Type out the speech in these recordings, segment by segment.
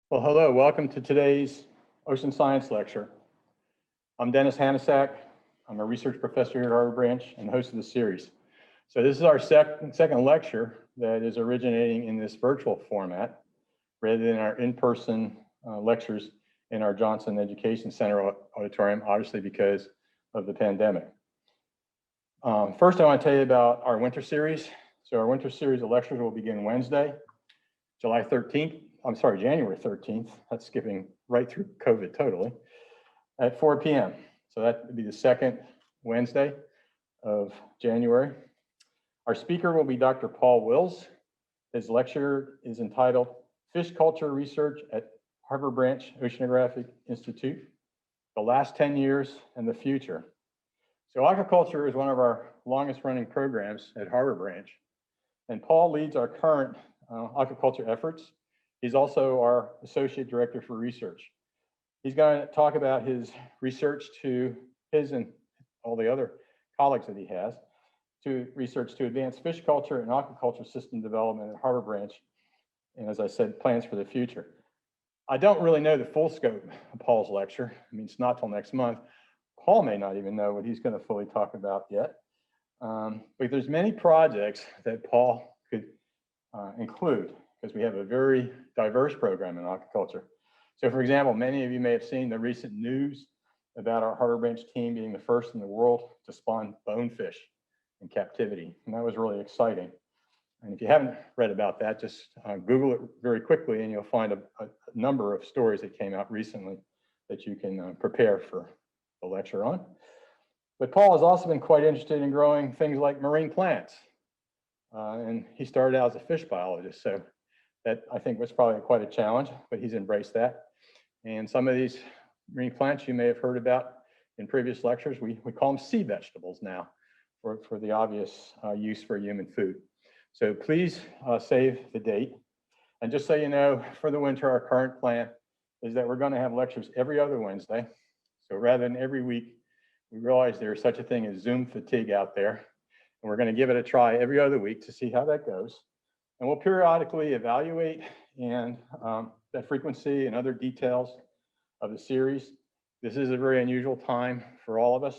Well, hello, welcome to today's Ocean Science Lecture. I'm Dennis Hanisak. I'm a research professor here at Harbor Branch and host of the series. So this is our second lecture that is originating in this virtual format rather than our in-person lectures in our Johnson Education Center auditorium, obviously because of the pandemic. First, I want to tell you about our winter series. So our winter series of lectures will begin Wednesday, January 13th. That's skipping right through COVID totally, at 4 p.m. So that would be the second Wednesday of January. Our speaker will be Dr. Paul Wills. His lecture is entitled Fish Culture Research at Harbor Branch Oceanographic Institute, the Last 10 Years and the Future. So aquaculture is one of our longest running programs at Harbor Branch. And Paul leads our current aquaculture efforts. He's also our Associate Director for Research. He's going to talk about his research to his and all the other colleagues that he has to research to advance fish culture and aquaculture system development at Harbor Branch. And as I said, plans for the future. I don't really know the full scope of Paul's lecture. I mean, it's not till next month. Paul may not even know what he's going to fully talk about yet. But there's many projects that Paul could include, because we have a very diverse program in aquaculture. So for example, many of you may have seen the recent news about our Harbor Branch team being the first in the world to spawn bonefish in captivity. And that was really exciting. And if you haven't read about that, just Google it very quickly and you'll find a number of stories that came out recently that you can prepare for the lecture on. But Paul has also been quite interested in growing things like marine plants. And he started out as a fish biologist, so that I think was probably quite a challenge, but he's embraced that. And some of these marine plants you may have heard about in previous lectures, we call them sea vegetables now for the obvious use for human food. So please save the date. And just so you know, for the winter, our current plan is that we're going to have lectures every other Wednesday. So rather than every week, we realize there's such a thing as Zoom fatigue out there. And we're going to give it a try every other week to see how that goes. And we'll periodically evaluate and the frequency and other details of the series. This is a very unusual time for all of us,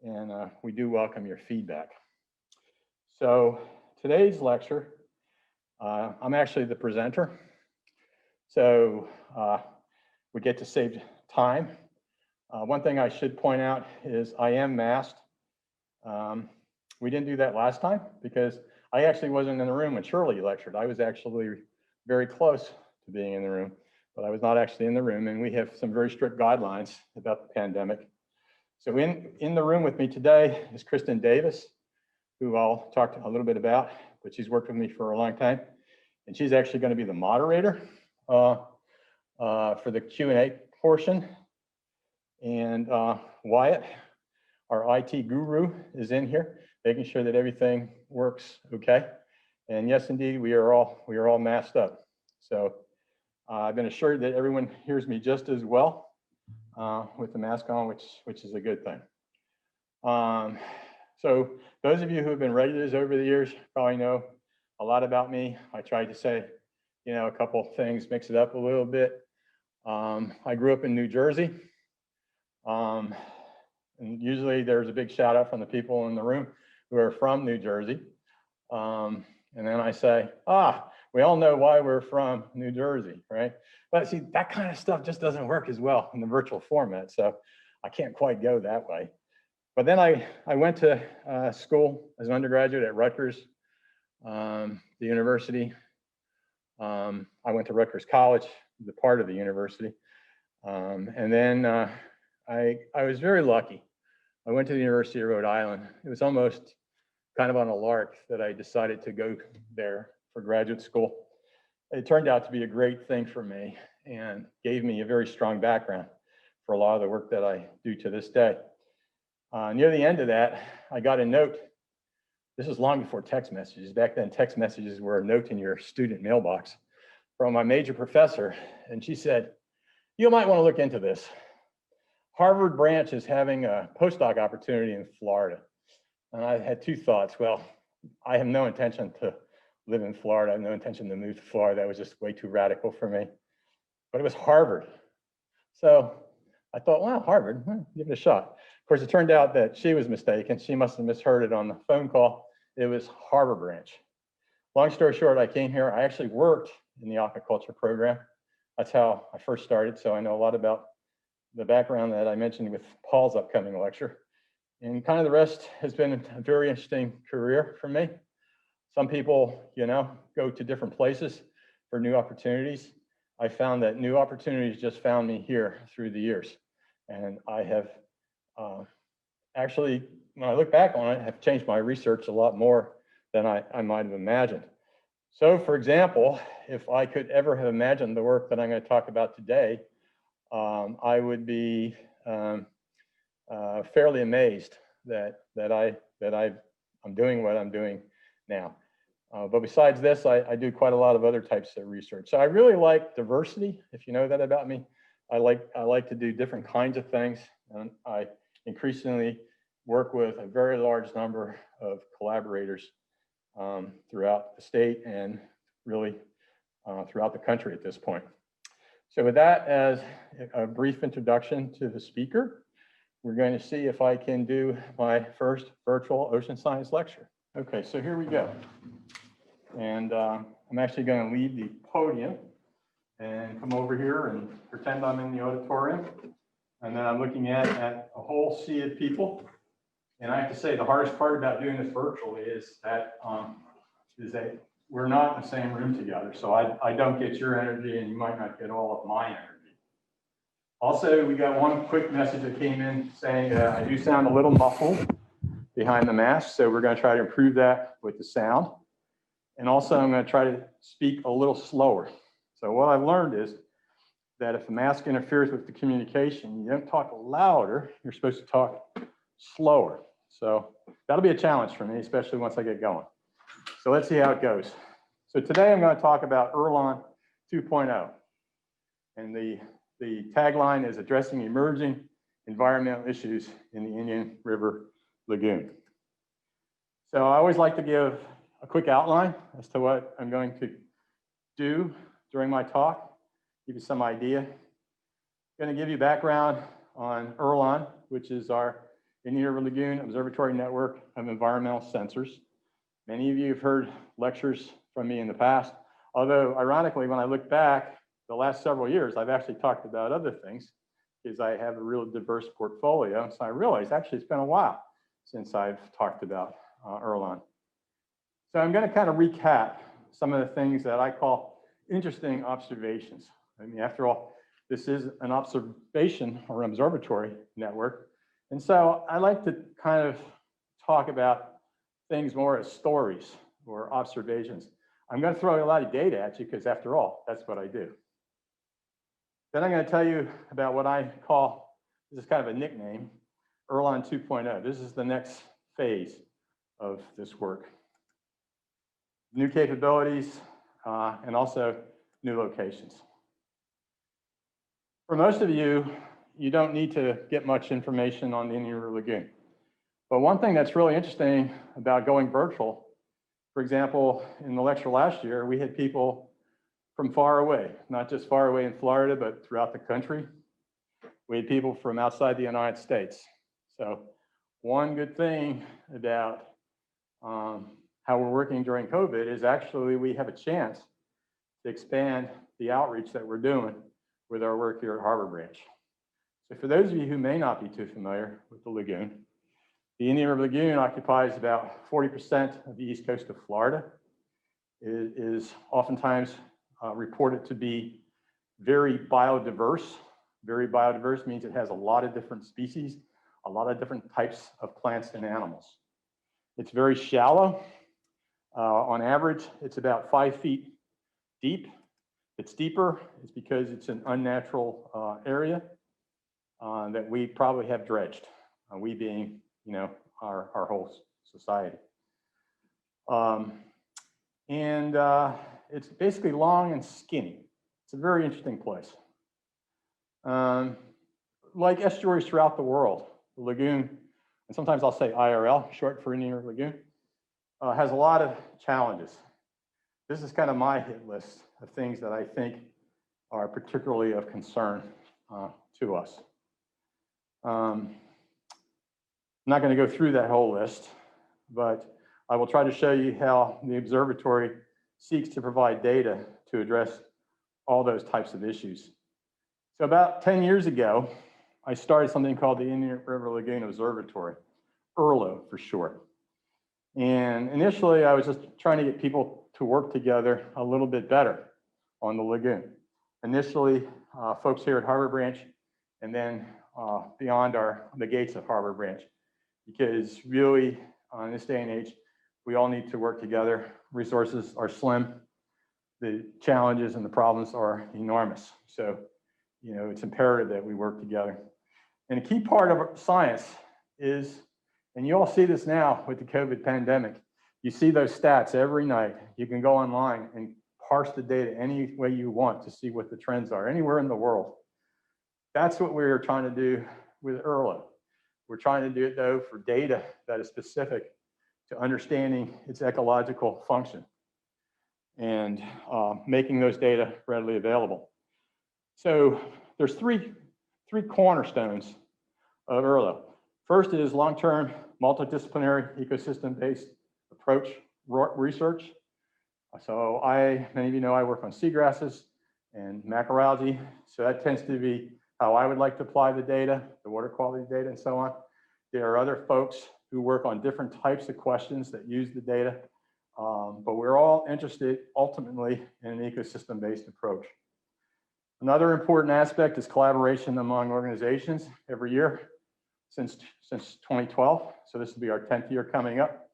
and we do welcome your feedback. So today's lecture, I'm actually the presenter. So we get to save time. One thing I should point out is I am masked. We didn't do that last time because I actually wasn't in the room when Shirley lectured. I was actually very close to being in the room, but I was not actually in the room. And we have some very strict guidelines about the pandemic. So in the room with me today is Kristen Davis, who I'll talk a little bit about, but she's worked with me for a long time. And she's actually going to be the moderator for the Q&A portion. And Wyatt, our IT guru, is in here, making sure that everything works okay. And yes, indeed, we are all masked up. So I've been assured that everyone hears me just as well with the mask on, which is a good thing. So those of you who have been regulars over the years probably know a lot about me. I tried to say, a couple of things, mix it up a little bit. I grew up in New Jersey. And usually there's a big shout out from the people in the room who are from New Jersey. And then I say, we all know why we're from New Jersey, right? But see, that kind of stuff just doesn't work as well in the virtual format. So I can't quite go that way. But then I went to school as an undergraduate at Rutgers, the university. I went to Rutgers College, the part of the university. And then I was very lucky. I went to the University of Rhode Island. It was almost kind of on a lark that I decided to go there for graduate school. It turned out to be a great thing for me and gave me a very strong background for a lot of the work that I do to this day. Near the end of that, I got a note. This was long before text messages. Back then, text messages were a note in your student mailbox from my major professor. And she said, you might want to look into this. Harvard Branch is having a postdoc opportunity in Florida. And I had two thoughts. Well, I have no intention to live in Florida. I have no intention to move to Florida. That was just way too radical for me. but it was Harvard. So I thought, wow, Harvard, give it a shot. Of course, it turned out that she was mistaken. She must have misheard it on the phone call. It was Harbor Branch. Long story short, I came here. I actually worked in the aquaculture program. That's how I first started. So I know a lot about the background that I mentioned with Paul's upcoming lecture. And kind of the rest has been a very interesting career for me. Some people, go to different places for new opportunities. I found that new opportunities just found me here through the years. And I have actually, when I look back on it, have changed my research a lot more than I might have imagined. So for example, if I could ever have imagined the work that I'm going to talk about today, I would be fairly amazed that I'm doing what I'm doing now. But besides this, I do quite a lot of other types of research. So I really like diversity, if you know that about me. I like to do different kinds of things, and I increasingly work with a very large number of collaborators throughout the state and really throughout the country at this point. So with that as a brief introduction to the speaker, we're going to see if I can do my first virtual ocean science lecture. Okay, so here we go. And I'm actually going to leave the podium and come over here and pretend I'm in the auditorium. And then I'm looking at a whole sea of people. And I have to say, the hardest part about doing this virtually is that we're not in the same room together. So I don't get your energy, and you might not get all of my energy. Also, we got one quick message that came in saying I do sound a little muffled behind the mask. So we're going to try to improve that with the sound. And also, I'm going to try to speak a little slower. So what I've learned is that if the mask interferes with the communication, you don't talk louder, you're supposed to talk slower. So that'll be a challenge for me, especially once I get going. So let's see how it goes. So today I'm going to talk about IRLON 2.0. And the tagline is addressing emerging environmental issues in the Indian River Lagoon. So I always like to give a quick outline as to what I'm going to do during my talk, give you some idea. I'm going to give you background on IRLON, which is our Indian River Lagoon Observatory Network of Environmental Sensors. Many of you have heard lectures from me in the past, although ironically, when I look back the last several years, I've actually talked about other things because I have a real diverse portfolio. So I realized actually it's been a while since I've talked about IRLON. So I'm going to kind of recap some of the things that I call interesting observations. I mean, after all, this is an observation or an observatory network. And so I like to kind of talk about things more as stories or observations. I'm going to throw a lot of data at you because after all, that's what I do. Then I'm going to tell you about what I call, this is kind of a nickname, IRLON 2.0. This is the next phase of this work. New capabilities and also new locations. For most of you, you don't need to get much information on the Indian River Lagoon. But one thing that's really interesting about going virtual, for example, in the lecture last year, we had people from far away, not just far away in Florida, but throughout the country. We had people from outside the United States. So one good thing about how we're working during COVID is actually we have a chance to expand the outreach that we're doing with our work here at Harbor Branch. So for those of you who may not be too familiar with the lagoon, the Indian River Lagoon occupies about 40% of the east coast of Florida. It is oftentimes reported to be very biodiverse. Very biodiverse means it has a lot of different species, a lot of different types of plants and animals. It's very shallow. On average, it's about 5 feet deep. It's deeper, it's because it's an unnatural area that we probably have dredged. We being, our whole society. It's basically long and skinny. It's a very interesting place. Like estuaries throughout the world, the lagoon, and sometimes I'll say IRL, short for Indian River Lagoon, has a lot of challenges. This is kind of my hit list of things that I think are particularly of concern to us. I'm not going to go through that whole list, but I will try to show you how the observatory seeks to provide data to address all those types of issues. So about 10 years ago, I started something called the Indian River Lagoon Observatory, IRLO for short. And initially, I was just trying to get people to work together a little bit better on the lagoon. Initially, folks here at Harbor Branch, and then beyond the gates of Harbor Branch, because really, in this day and age, we all need to work together. Resources are slim. The challenges and the problems are enormous. So, you know, it's imperative that we work together. And a key part of science is, and you all see this now with the COVID pandemic, you see those stats every night. You can go online and parse the data any way you want to see what the trends are anywhere in the world. That's what we're trying to do with IRLO. We're trying to do it though for data that is specific to understanding its ecological function and making those data readily available. So there's three cornerstones of IRLO. First is long-term multidisciplinary ecosystem-based approach research. So many of you know I work on seagrasses and macroalgae. So that tends to be how I would like to apply the data, the water quality data and so on. There are other folks who work on different types of questions that use the data. But we're all interested ultimately in an ecosystem-based approach. Another important aspect is collaboration among organizations every year since 2012. So this will be our 10th year coming up.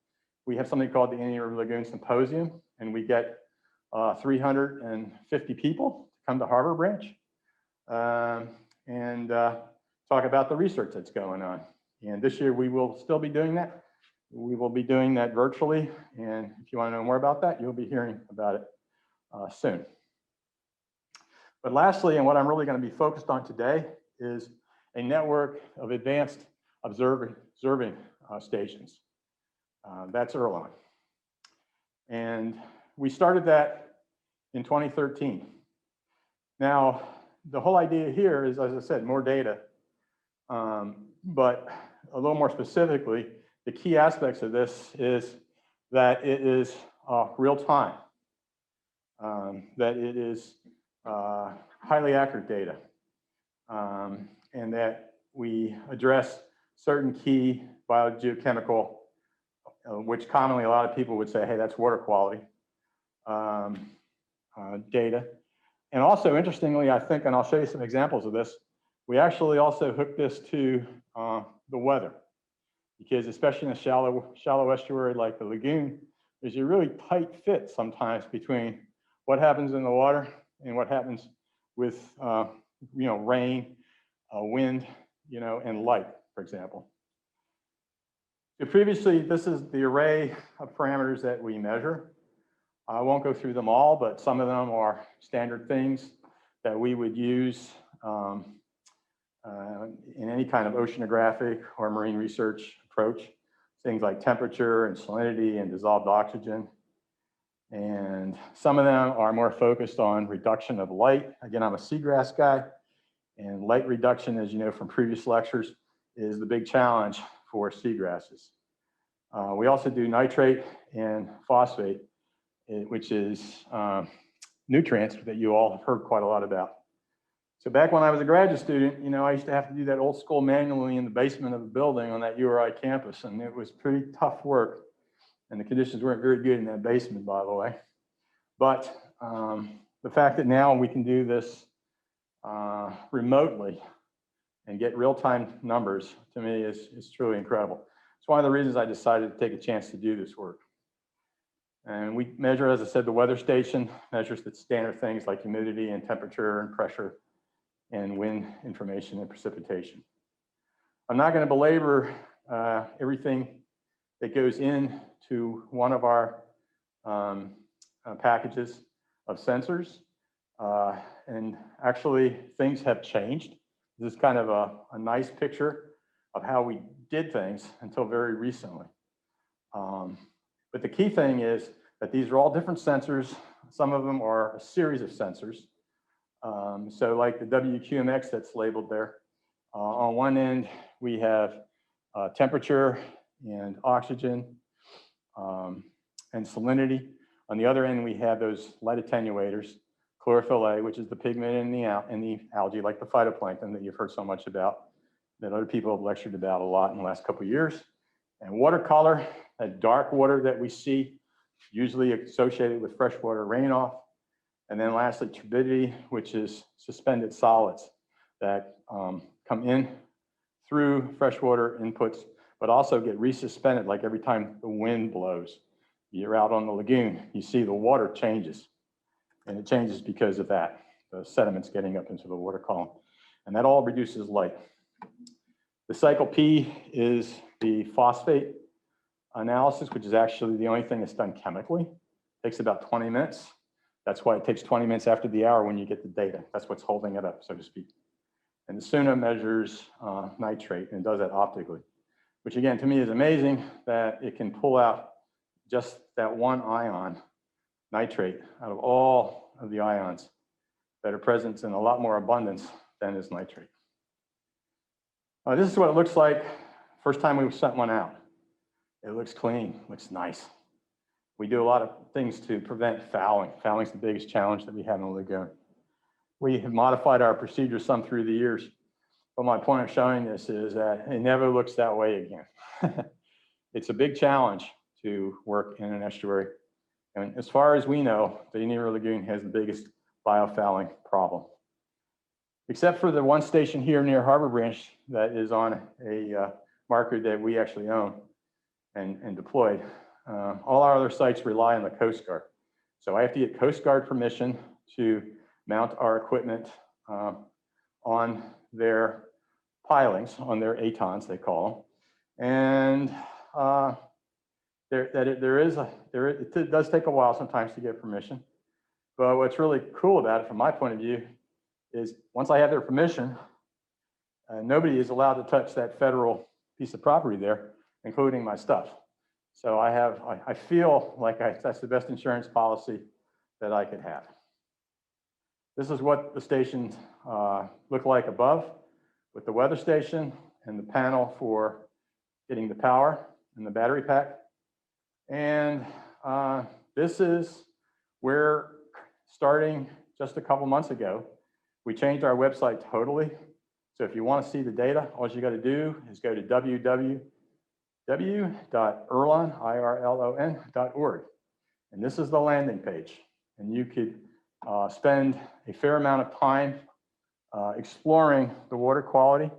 We have something called the Indian River Lagoon Symposium, and we get 350 people to come to Harbor Branch and talk about the research that's going on. And this year we will still be doing that. We will be doing that virtually. And if you want to know more about that, you'll be hearing about it soon. But lastly, and what I'm really going to be focused on today is a network of advanced observing stations. That's IRLON. And we started that in 2013. Now, the whole idea here is, as I said, more data. But a little more specifically, the key aspects of this is that it is real time, that it is highly accurate data, and that we address certain key biogeochemical, which commonly a lot of people would say, hey, that's water quality data. And also, interestingly, I think, and I'll show you some examples of this, we actually also hook this to the weather, because especially in a shallow estuary like the lagoon, there's a really tight fit sometimes between what happens in the water and what happens with rain, wind, and light, for example. So previously, this is the array of parameters that we measure. I won't go through them all, but some of them are standard things that we would use in any kind of oceanographic or marine research approach. Things like temperature and salinity and dissolved oxygen. And some of them are more focused on reduction of light. Again, I'm a seagrass guy, and light reduction, as you know from previous lectures, is the big challenge for seagrasses. We also do nitrate and phosphate, which is nutrients that you all have heard quite a lot about. So back when I was a graduate student, I used to have to do that old school manually in the basement of a building on that URI campus, and it was pretty tough work. And the conditions weren't very good in that basement, by the way. But the fact that now we can do this remotely and get real-time numbers, to me, is truly incredible. It's one of the reasons I decided to take a chance to do this work. And we measure, as I said, the weather station measures the standard things like humidity and temperature and pressure and wind information and precipitation. I'm not going to belabor everything that goes into one of our packages of sensors. And actually, things have changed. This is kind of a nice picture of how we did things until very recently. But the key thing is that these are all different sensors. Some of them are a series of sensors. So like the WQMX that's labeled there, on one end, we have temperature and oxygen and salinity. On the other end, we have those light attenuators, chlorophyll A, which is the pigment in the algae, like the phytoplankton that you've heard so much about, that other people have lectured about a lot in the last couple of years. And watercolor, that dark water that we see, usually associated with freshwater runoff. And then lastly, turbidity, which is suspended solids that come in through freshwater inputs, but also get resuspended, like every time the wind blows. You're out on the lagoon, you see the water changes. And it changes because of that, the sediments getting up into the water column. And that all reduces light. The cycle P is the phosphate analysis, which is actually the only thing that's done chemically. It takes about 20 minutes. That's why it takes 20 minutes after the hour when you get the data. That's what's holding it up, so to speak. And the SUNA measures nitrate and does that optically, which again, to me is amazing that it can pull out just that one ion, nitrate, out of all of the ions that are present in a lot more abundance than is nitrate. This is what it looks like first time we sent one out. It looks clean, looks nice. We do a lot of things to prevent fouling. Fouling is the biggest challenge that we have in the lagoon. We have modified our procedures some through the years, but my point of showing this is that it never looks that way again. It's a big challenge to work in an estuary. And as far as we know, the Indian River Lagoon has the biggest biofouling problem. Except for the one station here near Harbor Branch that is on a marker that we actually own and deployed. All our other sites rely on the Coast Guard. So I have to get Coast Guard permission to mount our equipment on their pilings, on their atons, they call them. And it does take a while sometimes to get permission. But what's really cool about it from my point of view is once I have their permission, nobody is allowed to touch that federal piece of property there, including my stuff. So I feel like that's the best insurance policy that I could have. This is what the stations look like above with the weather station and the panel for getting the power and the battery pack. And this is where, starting just a couple months ago, we changed our website totally. So if you want to see the data, all you got to do is go to www.irlon.org. And this is the landing page. And you could spend a fair amount of time exploring the water quality.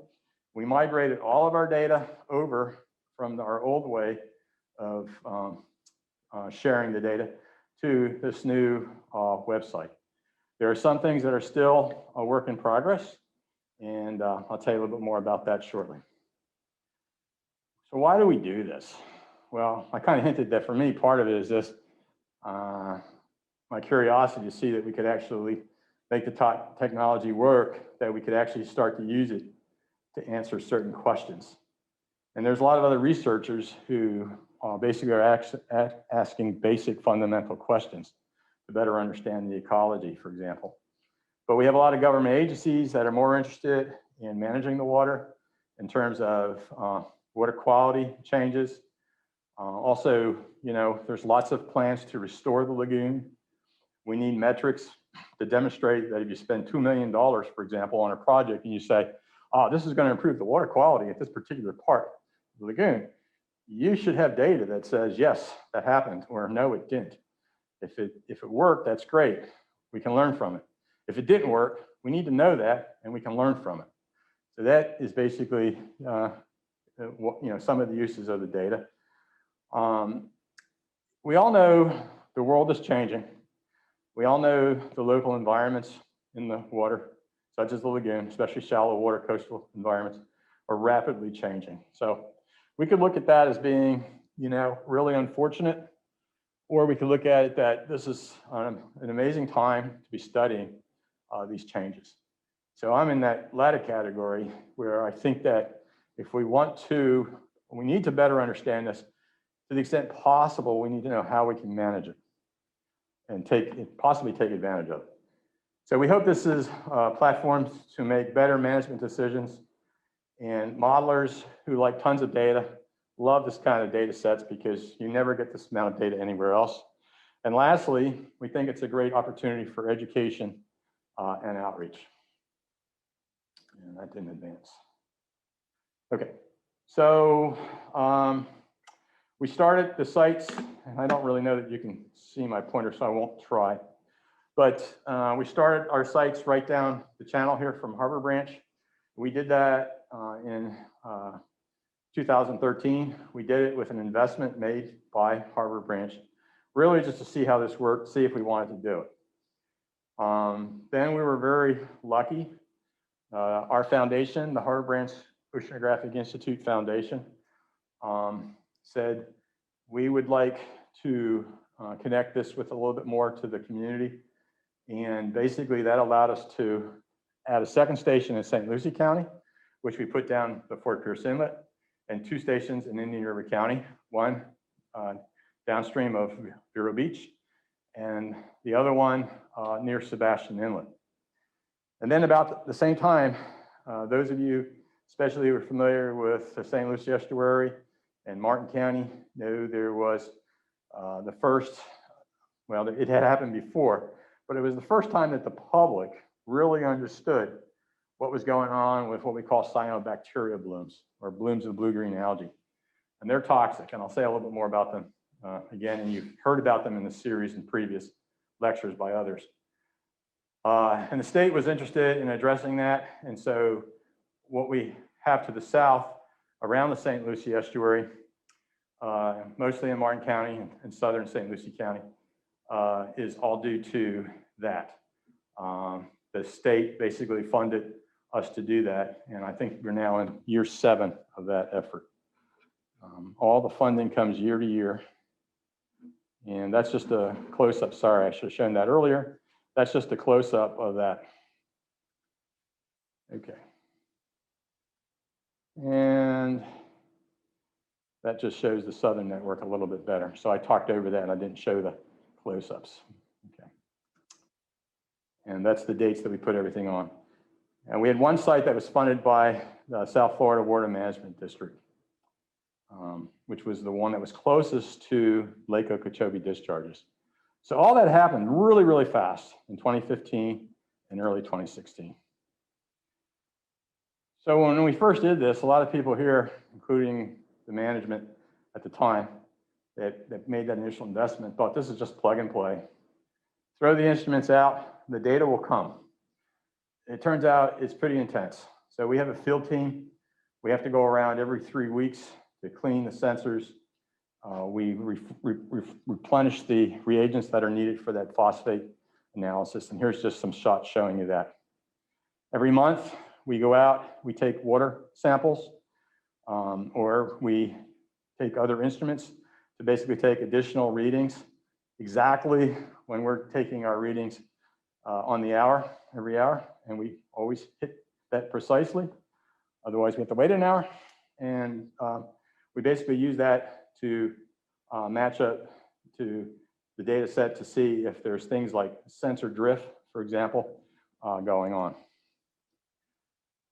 We migrated all of our data over from our old way of sharing the data to this new website. There are some things that are still a work in progress, and I'll tell you a little bit more about that shortly. So why do we do this? Well, I kind of hinted that for me, part of it is this, my curiosity to see that we could actually make the technology work, that we could actually start to use it to answer certain questions. And there's a lot of other researchers who basically are asking basic fundamental questions to better understand the ecology, for example. But we have a lot of government agencies that are more interested in managing the water in terms of water quality changes. Also, there's lots of plans to restore the lagoon. We need metrics to demonstrate that if you spend $2 million, for example, on a project and you say, oh, this is going to improve the water quality at this particular part of the lagoon, you should have data that says, yes, that happened, or no, it didn't. If it worked, that's great. We can learn from it. If it didn't work, we need to know that, and we can learn from it. So that is basically some of the uses of the data. We all know the world is changing. We all know the local environments in the water, such as the lagoon, especially shallow water coastal environments, are rapidly changing. So we could look at that as being, really unfortunate, or we could look at it that this is an amazing time to be studying these changes. So I'm in that latter category where I think that if we need to better understand this, to the extent possible, we need to know how we can manage it and possibly take advantage of it. So we hope this is platforms to make better management decisions, and modelers who like tons of data love this kind of data sets because you never get this amount of data anywhere else. And lastly, we think it's a great opportunity for education and outreach. And that didn't advance. Okay, so we started the sites, and I don't really know that you can see my pointer, so I won't try. But we started our sites right down the channel here from Harbor Branch. We did that in 2013. We did it with an investment made by Harbor Branch, really just to see how this worked, see if we wanted to do it. Then we were very lucky. Our foundation, the Harbor Branch Oceanographic Institute Foundation, said we would like to connect this with a little bit more to the community. And basically that allowed us to add a second station in St. Lucie County, which we put down the Fort Pierce Inlet, and 2 stations in Indian River County, one downstream of Vero Beach, and the other one near Sebastian Inlet. And then about the same time, those of you especially who are familiar with the St. Lucie Estuary and Martin County know there was the first, well, it had happened before, but it was the first time that the public really understood what was going on with what we call cyanobacteria blooms, or blooms of blue-green algae. And they're toxic, and I'll say a little bit more about them again, and you've heard about them in the series and previous lectures by others. And the state was interested in addressing that, and so what we have to the south around the St. Lucie Estuary, mostly in Martin County and southern St. Lucie County, is all due to that. The state basically funded us to do that, and I think we're now in year 7 of that effort. All the funding comes year to year, and that's just a close-up. Sorry, I should have shown that earlier. That's just a close-up of that. Okay. And that just shows the southern network a little bit better. So I talked over that and I didn't show the close-ups. Okay. And that's the dates that we put everything on. And we had one site that was funded by the South Florida Water Management District, which was the one that was closest to Lake Okeechobee discharges. So all that happened really, really fast in 2015 and early 2016. So when we first did this, a lot of people here, including the management at the time that made that initial investment, thought this is just plug and play. Throw the instruments out, the data will come. It turns out it's pretty intense. So we have a field team. We have to go around every 3 weeks to clean the sensors. We replenish the reagents that are needed for that phosphate analysis. And here's just some shots showing you that. Every month, we go out, we take water samples, or we take other instruments to basically take additional readings exactly when we're taking our readings on the hour, every hour, and we always hit that precisely. Otherwise, we have to wait an hour. And we basically use that to match up to the data set to see if there's things like sensor drift, for example, going on.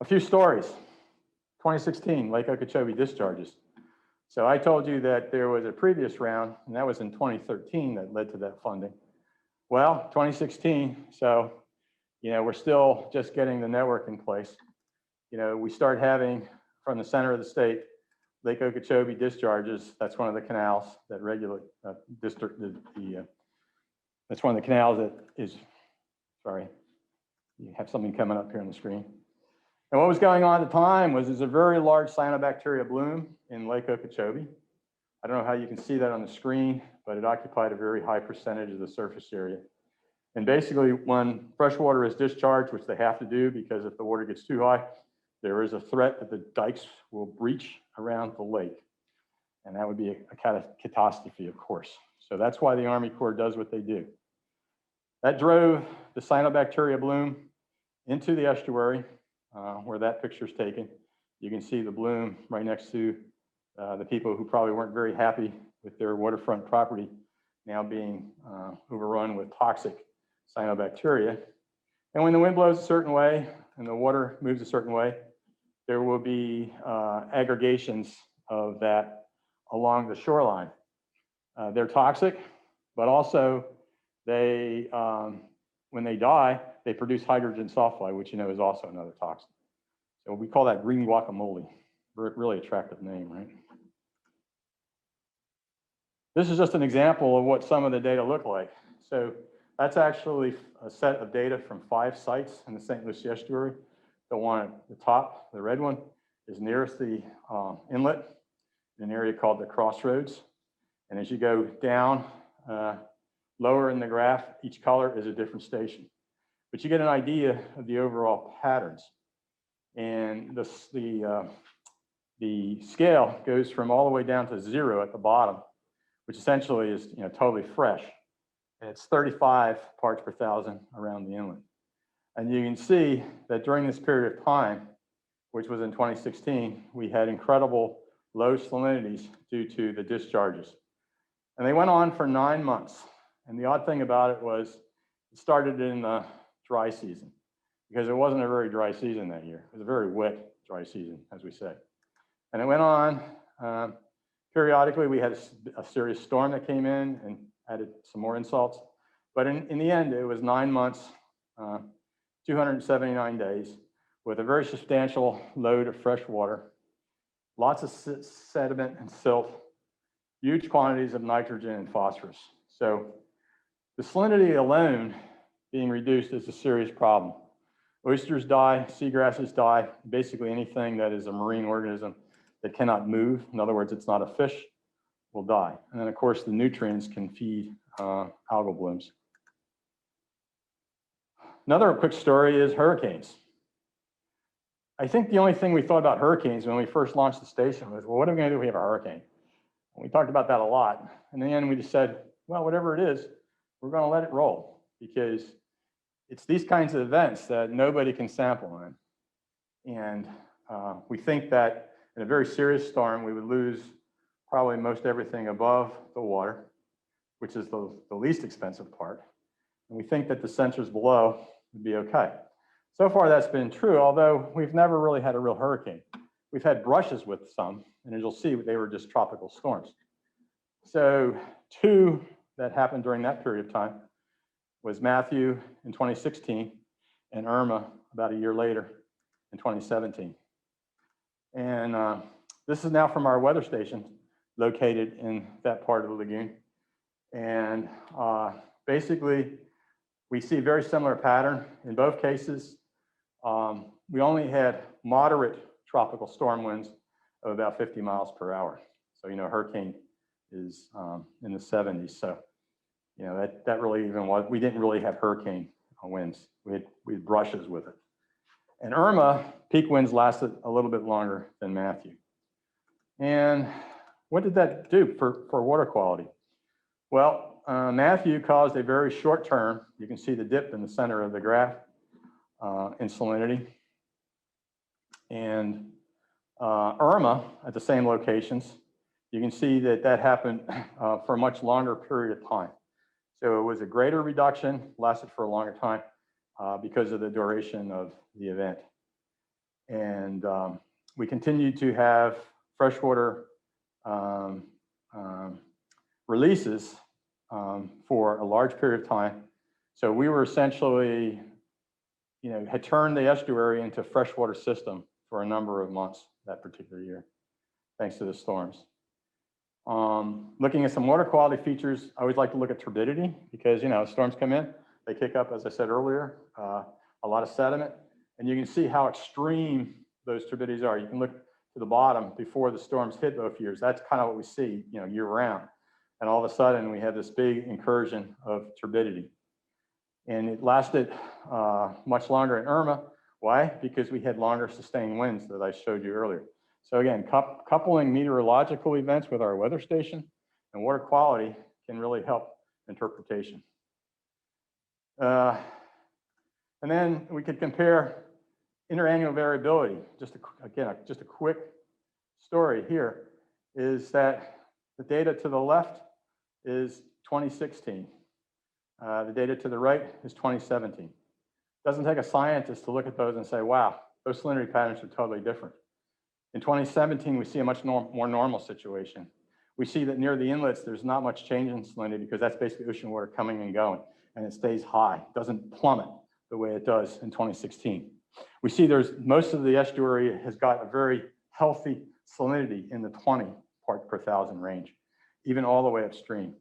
A few stories. 2016, Lake Okeechobee discharges. So I told you that there was a previous round, and that was in 2013 that led to that funding. Well, 2016, so, we're still just getting the network in place. We start having, from the center of the state, Lake Okeechobee discharges. That's one of the canals that regulate district. That's one of the canals that is, sorry, you have something coming up here on the screen. And what was going on at the time was there's a very large cyanobacteria bloom in Lake Okeechobee. I don't know how you can see that on the screen, but it occupied a very high percentage of the surface area. And basically, when fresh water is discharged, which they have to do because if the water gets too high, there is a threat that the dikes will breach around the lake. And that would be a catastrophe, of course. So that's why the Army Corps does what they do. That drove the cyanobacteria bloom into the estuary, where that picture is taken. You can see the bloom right next to the people who probably weren't very happy with their waterfront property now being overrun with toxic cyanobacteria. And when the wind blows a certain way and the water moves a certain way, there will be aggregations of that along the shoreline. They're toxic, but also they, when they die, they produce hydrogen sulfide, which you know is also another toxin. So we call that green guacamole. Really attractive name, right? This is just an example of what some of the data look like. So that's actually a set of data from 5 sites in the St. Lucie estuary. The one at the top, the red one, is nearest the inlet in an area called the Crossroads. And as you go down lower in the graph, each color is a different station. But you get an idea of the overall patterns. And the scale goes from all the way down to 0 at the bottom, which essentially is totally fresh. And it's 35 parts per thousand around the inlet. And you can see that during this period of time, which was in 2016, we had incredible low salinities due to the discharges. And they went on for 9 months. And the odd thing about it was it started in the dry season, because it wasn't a very dry season that year. It was a very wet dry season, as we say. And it went on. Periodically, we had a serious storm that came in and added some more insults. But in the end, it was 9 months, 279 days, with a very substantial load of fresh water, lots of sediment and silt, huge quantities of nitrogen and phosphorus. So the salinity alone being reduced is a serious problem. Oysters die, seagrasses die, basically anything that is a marine organism that cannot move, in other words, it's not a fish, will die. And then of course the nutrients can feed algal blooms. Another quick story is hurricanes. I think the only thing we thought about hurricanes when we first launched the station was, well, what are we going to do if we have a hurricane? And we talked about that a lot. In the end, we just said, well, whatever it is, we're going to let it roll, because it's these kinds of events that nobody can sample in. And we think that in a very serious storm, we would lose probably most everything above the water, which is the least expensive part. And we think that the sensors below would be okay. So far, that's been true, although we've never really had a real hurricane. We've had brushes with some, and as you'll see, they were just tropical storms. So 2 that happened during that period of time was Matthew in 2016 and Irma about a year later in 2017. And this is now from our weather station located in that part of the lagoon. And basically, we see a very similar pattern. In both cases, we only had moderate tropical storm winds of about 50 miles per hour. So, hurricane is in the 70s. So, that really even was, we didn't really have hurricane winds. We had brushes with it. And Irma, peak winds lasted a little bit longer than Matthew. And what did that do for water quality? Well, Matthew caused a very short term, you can see the dip in the center of the graph in salinity. And Irma at the same locations, you can see that that happened for a much longer period of time. So it was a greater reduction, lasted for a longer time because of the duration of the event. And we continued to have freshwater releases for a large period of time. So we were essentially, had turned the estuary into a freshwater system for a number of months that particular year, thanks to the storms. Looking at some water quality features, I always like to look at turbidity because, storms come in, they kick up, as I said earlier, a lot of sediment, and you can see how extreme those turbidities are. You can look to the bottom before the storms hit both years. That's kind of what we see, year round. And all of a sudden, we have this big incursion of turbidity. And it lasted much longer in Irma. Why? Because we had longer sustained winds that I showed you earlier. So again, coupling meteorological events with our weather station and water quality can really help interpretation. And then we could compare interannual variability. Just a quick story here is that the data to the left is 2016. The data to the right is 2017. Doesn't take a scientist to look at those and say, wow, those salinity patterns are totally different. In 2017, we see a much more normal situation. We see that near the inlets, there's not much change in salinity because that's basically ocean water coming and going, and it stays high. It doesn't plummet the way it does in 2016. We see most of the estuary has got a very healthy salinity in the 20 parts per thousand range, even all the way upstream.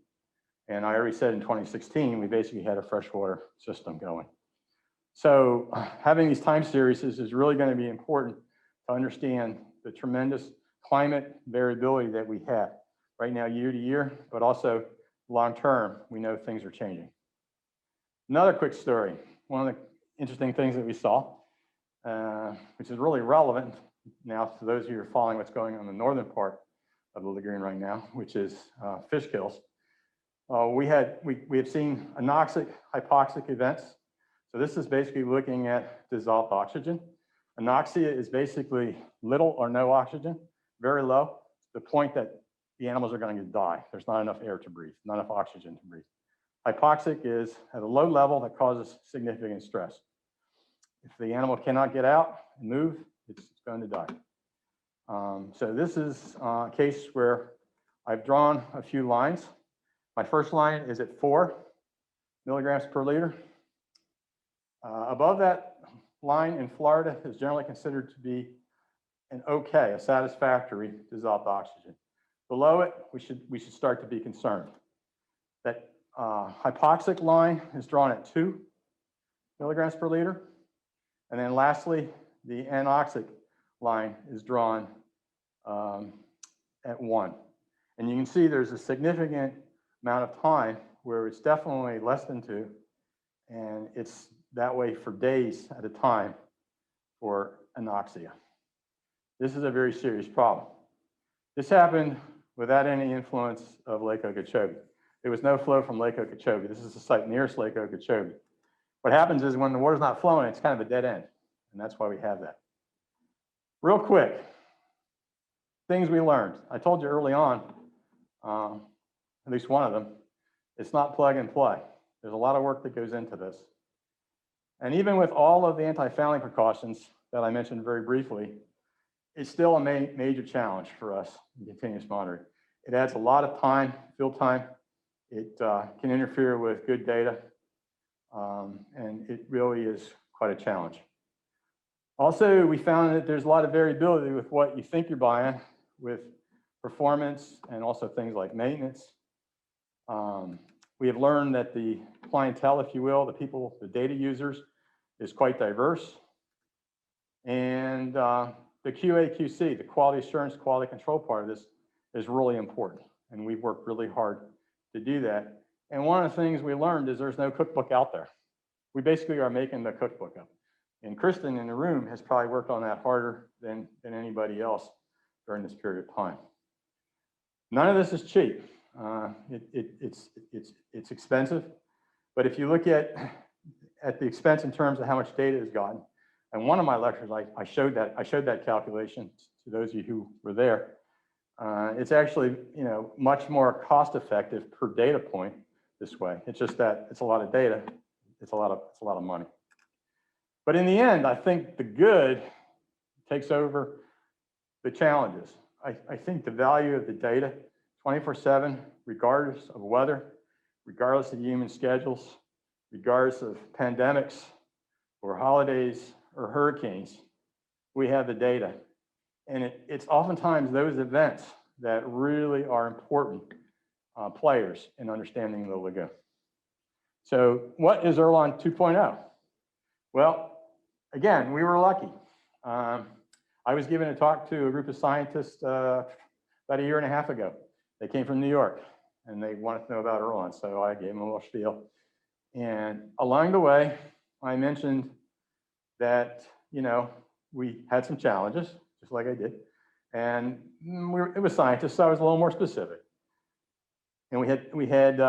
And I already said in 2016, we basically had a freshwater system going. So having these time series is really going to be important to understand the tremendous climate variability that we have right now year to year, but also long term, we know things are changing. Another quick story. One of the interesting things that we saw, which is really relevant now to those of you who are following what's going on in the northern part of the lagoon right now, which is fish kills. We have seen anoxic, hypoxic events. So this is basically looking at dissolved oxygen. Anoxia is basically little or no oxygen, very low, to the point that the animals are going to die. There's not enough air to breathe, not enough oxygen to breathe. Hypoxic is at a low level that causes significant stress. If the animal cannot get out and move, it's going to die. So this is a case where I've drawn a few lines. My first line is at 4 milligrams per liter. Above that line in Florida is generally considered to be an okay, a satisfactory dissolved oxygen. Below it, we should start to be concerned. That hypoxic line is drawn at 2 milligrams per liter. And then lastly, the anoxic line is drawn at 1. And you can see there's a significant amount of time where it's definitely less than 2, and it's that way for days at a time for anoxia. This is a very serious problem. This happened without any influence of Lake Okeechobee. There was no flow from Lake Okeechobee. This is the site nearest Lake Okeechobee. What happens is when the water's not flowing, it's kind of a dead end, and that's why we have that. Real quick, things we learned. I told you early on, at least one of them, it's not plug and play. There's a lot of work that goes into this. And even with all of the anti-fouling precautions that I mentioned very briefly, it's still a major challenge for us in continuous monitoring. It adds a lot of time, field time. It can interfere with good data, and it really is quite a challenge. Also, we found that there's a lot of variability with what you think you're buying with performance and also things like maintenance. We have learned that the clientele, if you will, the people, the data users, is quite diverse. And the QA/QC, the quality assurance, quality control part of this is really important. And we've worked really hard to do that. And one of the things we learned is there's no cookbook out there. We basically are making the cookbook up. And Kristen in the room has probably worked on that harder than anybody else during this period of time. None of this is cheap. It's expensive. But if you look at the expense in terms of how much data is gotten, and one of my lectures, I showed that calculation to those of you who were there. It's actually, much more cost effective per data point this way. It's just that it's a lot of data. It's a lot of money. But in the end, I think the good takes over the challenges. I think the value of the data 24/7, regardless of weather, regardless of human schedules, regardless of pandemics or holidays or hurricanes, we have the data. And it's oftentimes those events that really are important players in understanding the lagoon. So what is IRLON 2.0? Well, again, we were lucky. I was given a talk to a group of scientists about a year and a half ago. They came from New York and they wanted to know about IRLON, so I gave them a little spiel. And along the way, I mentioned that, we had some challenges, just like I did. And it was scientists, so I was a little more specific. And we had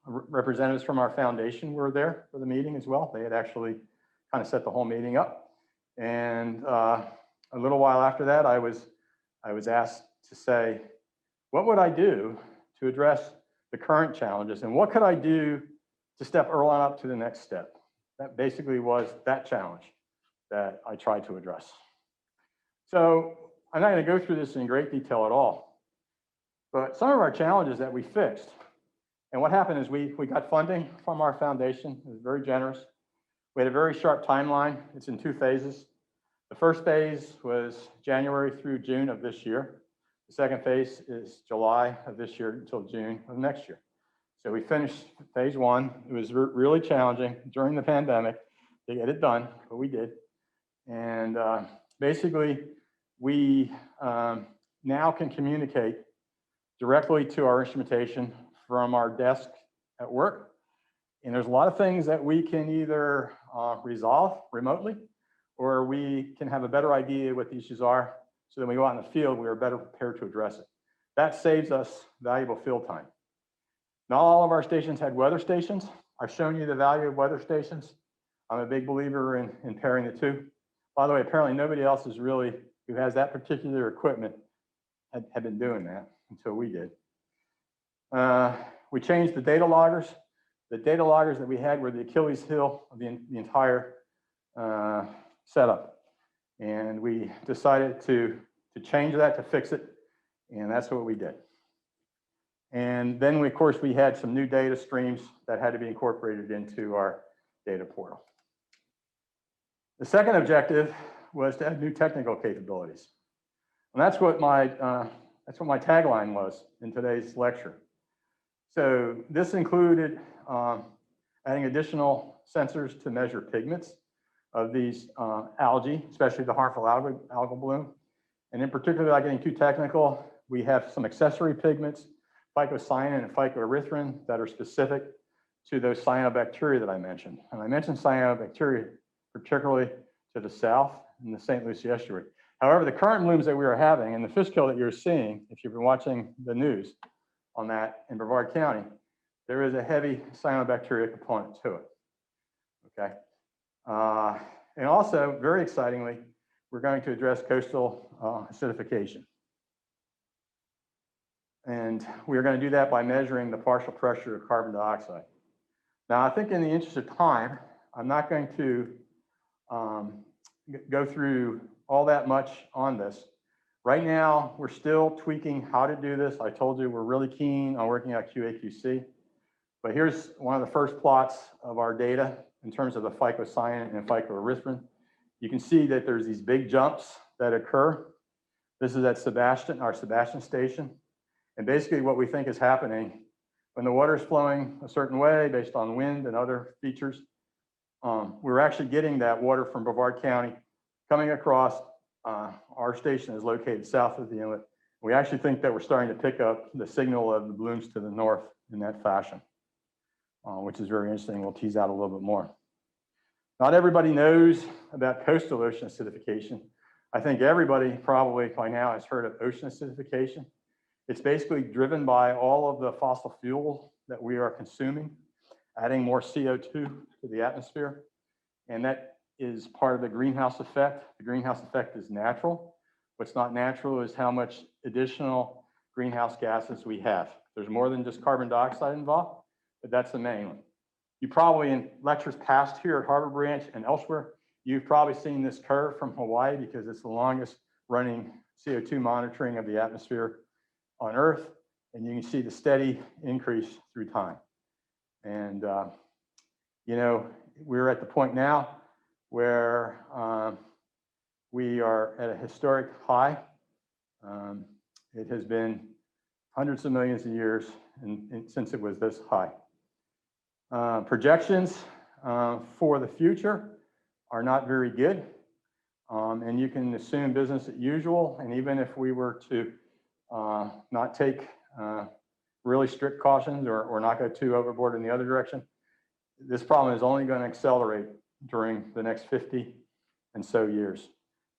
representatives from our foundation were there for the meeting as well. They had actually kind of set the whole meeting up. And a little while after that, I was asked to say, what would I do to address the current challenges? And what could I do to step IRLON up to the next step? that basically was that challenge that I tried to address. So I'm not going to go through this in great detail at all, but some of our challenges that we fixed. And what happened is we got funding from our foundation. It was very generous. We had a very sharp timeline. It's in 2 phases. The first phase was January through June of this year. The second phase is July of this year until June of next year. So we finished phase 1. It was really challenging during the pandemic to get it done, but we did. And basically, we now can communicate directly to our instrumentation from our desk at work. And there's a lot of things that we can either resolve remotely, or we can have a better idea what the issues are, so that when we go out in the field, we are better prepared to address it. That saves us valuable field time. Not all of our stations had weather stations. I've shown you the value of weather stations. I'm a big believer in pairing the two. By the way, apparently nobody else is really, who has that particular equipment, had been doing that until we did. We changed the data loggers. The data loggers that we had were the Achilles heel of the entire setup. And we decided to change that, to fix it. And that's what we did. And then, of course, we had some new data streams that had to be incorporated into our data portal. The second objective was to add new technical capabilities. And that's what my tagline was in today's lecture. So this included adding additional sensors to measure pigments of these algae, especially the harmful algal bloom. And in particular, without getting too technical, we have some accessory pigments, phycocyanin and phycoerythrin, that are specific to those cyanobacteria that I mentioned. And I mentioned cyanobacteria particularly to the south in the St. Lucie estuary. However, the current blooms that we are having and the fish kill that you're seeing, if you've been watching the news on that in Brevard County, there is a heavy cyanobacteria component to it. Okay. And also, very excitingly, we're going to address coastal acidification. And we're going to do that by measuring the partial pressure of carbon dioxide. Now, I think in the interest of time, I'm not going to go through all that much on this. Right now, we're still tweaking how to do this. I told you we're really keen on working out QA/QC. But here's one of the first plots of our data in terms of the phycocyanin and phycoerythrin. You can see that there's these big jumps that occur. This is at Sebastian, our Sebastian station. And basically what we think is happening when the water is flowing a certain way based on wind and other features, we're actually getting that water from Brevard County coming across. Our station is located south of the inlet. We actually think that we're starting to pick up the signal of the blooms to the north in that fashion, which is very interesting. We'll tease out a little bit more. Not everybody knows about coastal ocean acidification. I think everybody probably by now has heard of ocean acidification. It's basically driven by all of the fossil fuel that we are consuming, adding more CO2 to the atmosphere. And that is part of the greenhouse effect. The greenhouse effect is natural. What's not natural is how much additional greenhouse gases we have. There's more than just carbon dioxide involved, but that's the main one. You probably, in lectures past here at Harbor Branch and elsewhere, you've probably seen this curve from Hawaii because it's the longest running CO2 monitoring of the atmosphere on Earth, and you can see the steady increase through time. And, you know, we're at the point now where we are at a historic high. It has been hundreds of millions of years since it was this high. Projections for the future are not very good. And you can assume business as usual. And even if we were to not take really strict cautions or not go too overboard in the other direction, this problem is only going to accelerate during the next 50 and so years.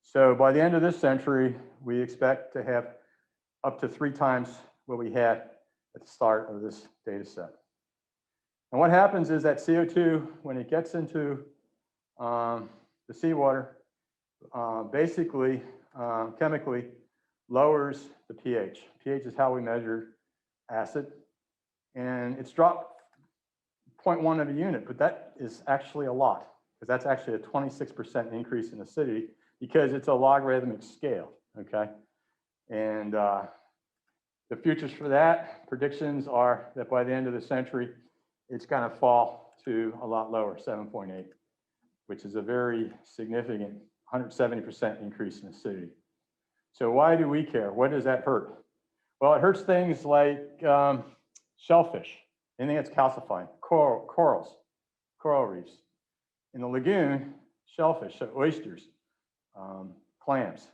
So by the end of this century, we expect to have up to 3 times what we had at the start of this data set. And what happens is that CO2, when it gets into the seawater, basically chemically lowers the pH. pH is how we measure acid. And it's dropped 0.1 of a unit, but that is actually a lot, because that's actually a 26% increase in acidity because it's a logarithmic scale, okay? And the futures for that, predictions are that by the end of the century, it's going to fall to a lot lower, 7.8, which is a very significant 170% increase in acidity. So why do we care? What does that hurt? Well, it hurts things like shellfish, anything that's calcifying, corals, coral reefs. In the lagoon, shellfish, so oysters, clams.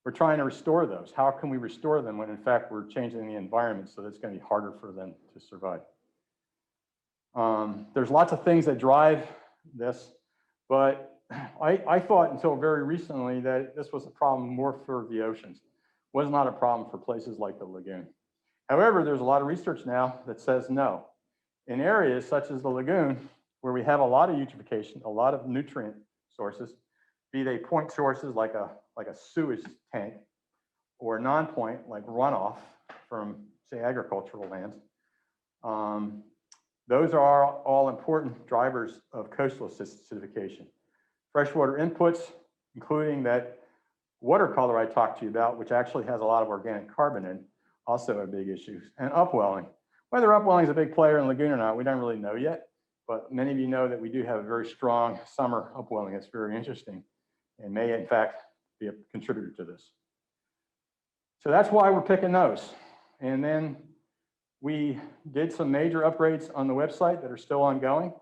We're trying to restore those. How can we restore them when in fact we're changing the environment so that it's going to be harder for them to survive? There's lots of things that drive this, but I thought until very recently that this was a problem more for the oceans. It was not a problem for places like the lagoon. However, there's a lot of research now that says no. In areas such as the lagoon, where we have a lot of eutrophication, a lot of nutrient sources, be they point sources like a sewage tank, or non-point like runoff from, say, agricultural lands, those are all important drivers of coastal acidification. Freshwater inputs, including that watercolor I talked to you about, which actually has a lot of organic carbon in, also a big issue. And upwelling. Whether upwelling is a big player in the lagoon or not, we don't really know yet. But many of you know that we do have a very strong summer upwelling. It's very interesting and may, in fact, be a contributor to this. So that's why we're picking those. And then we did some major upgrades on the website that are still ongoing.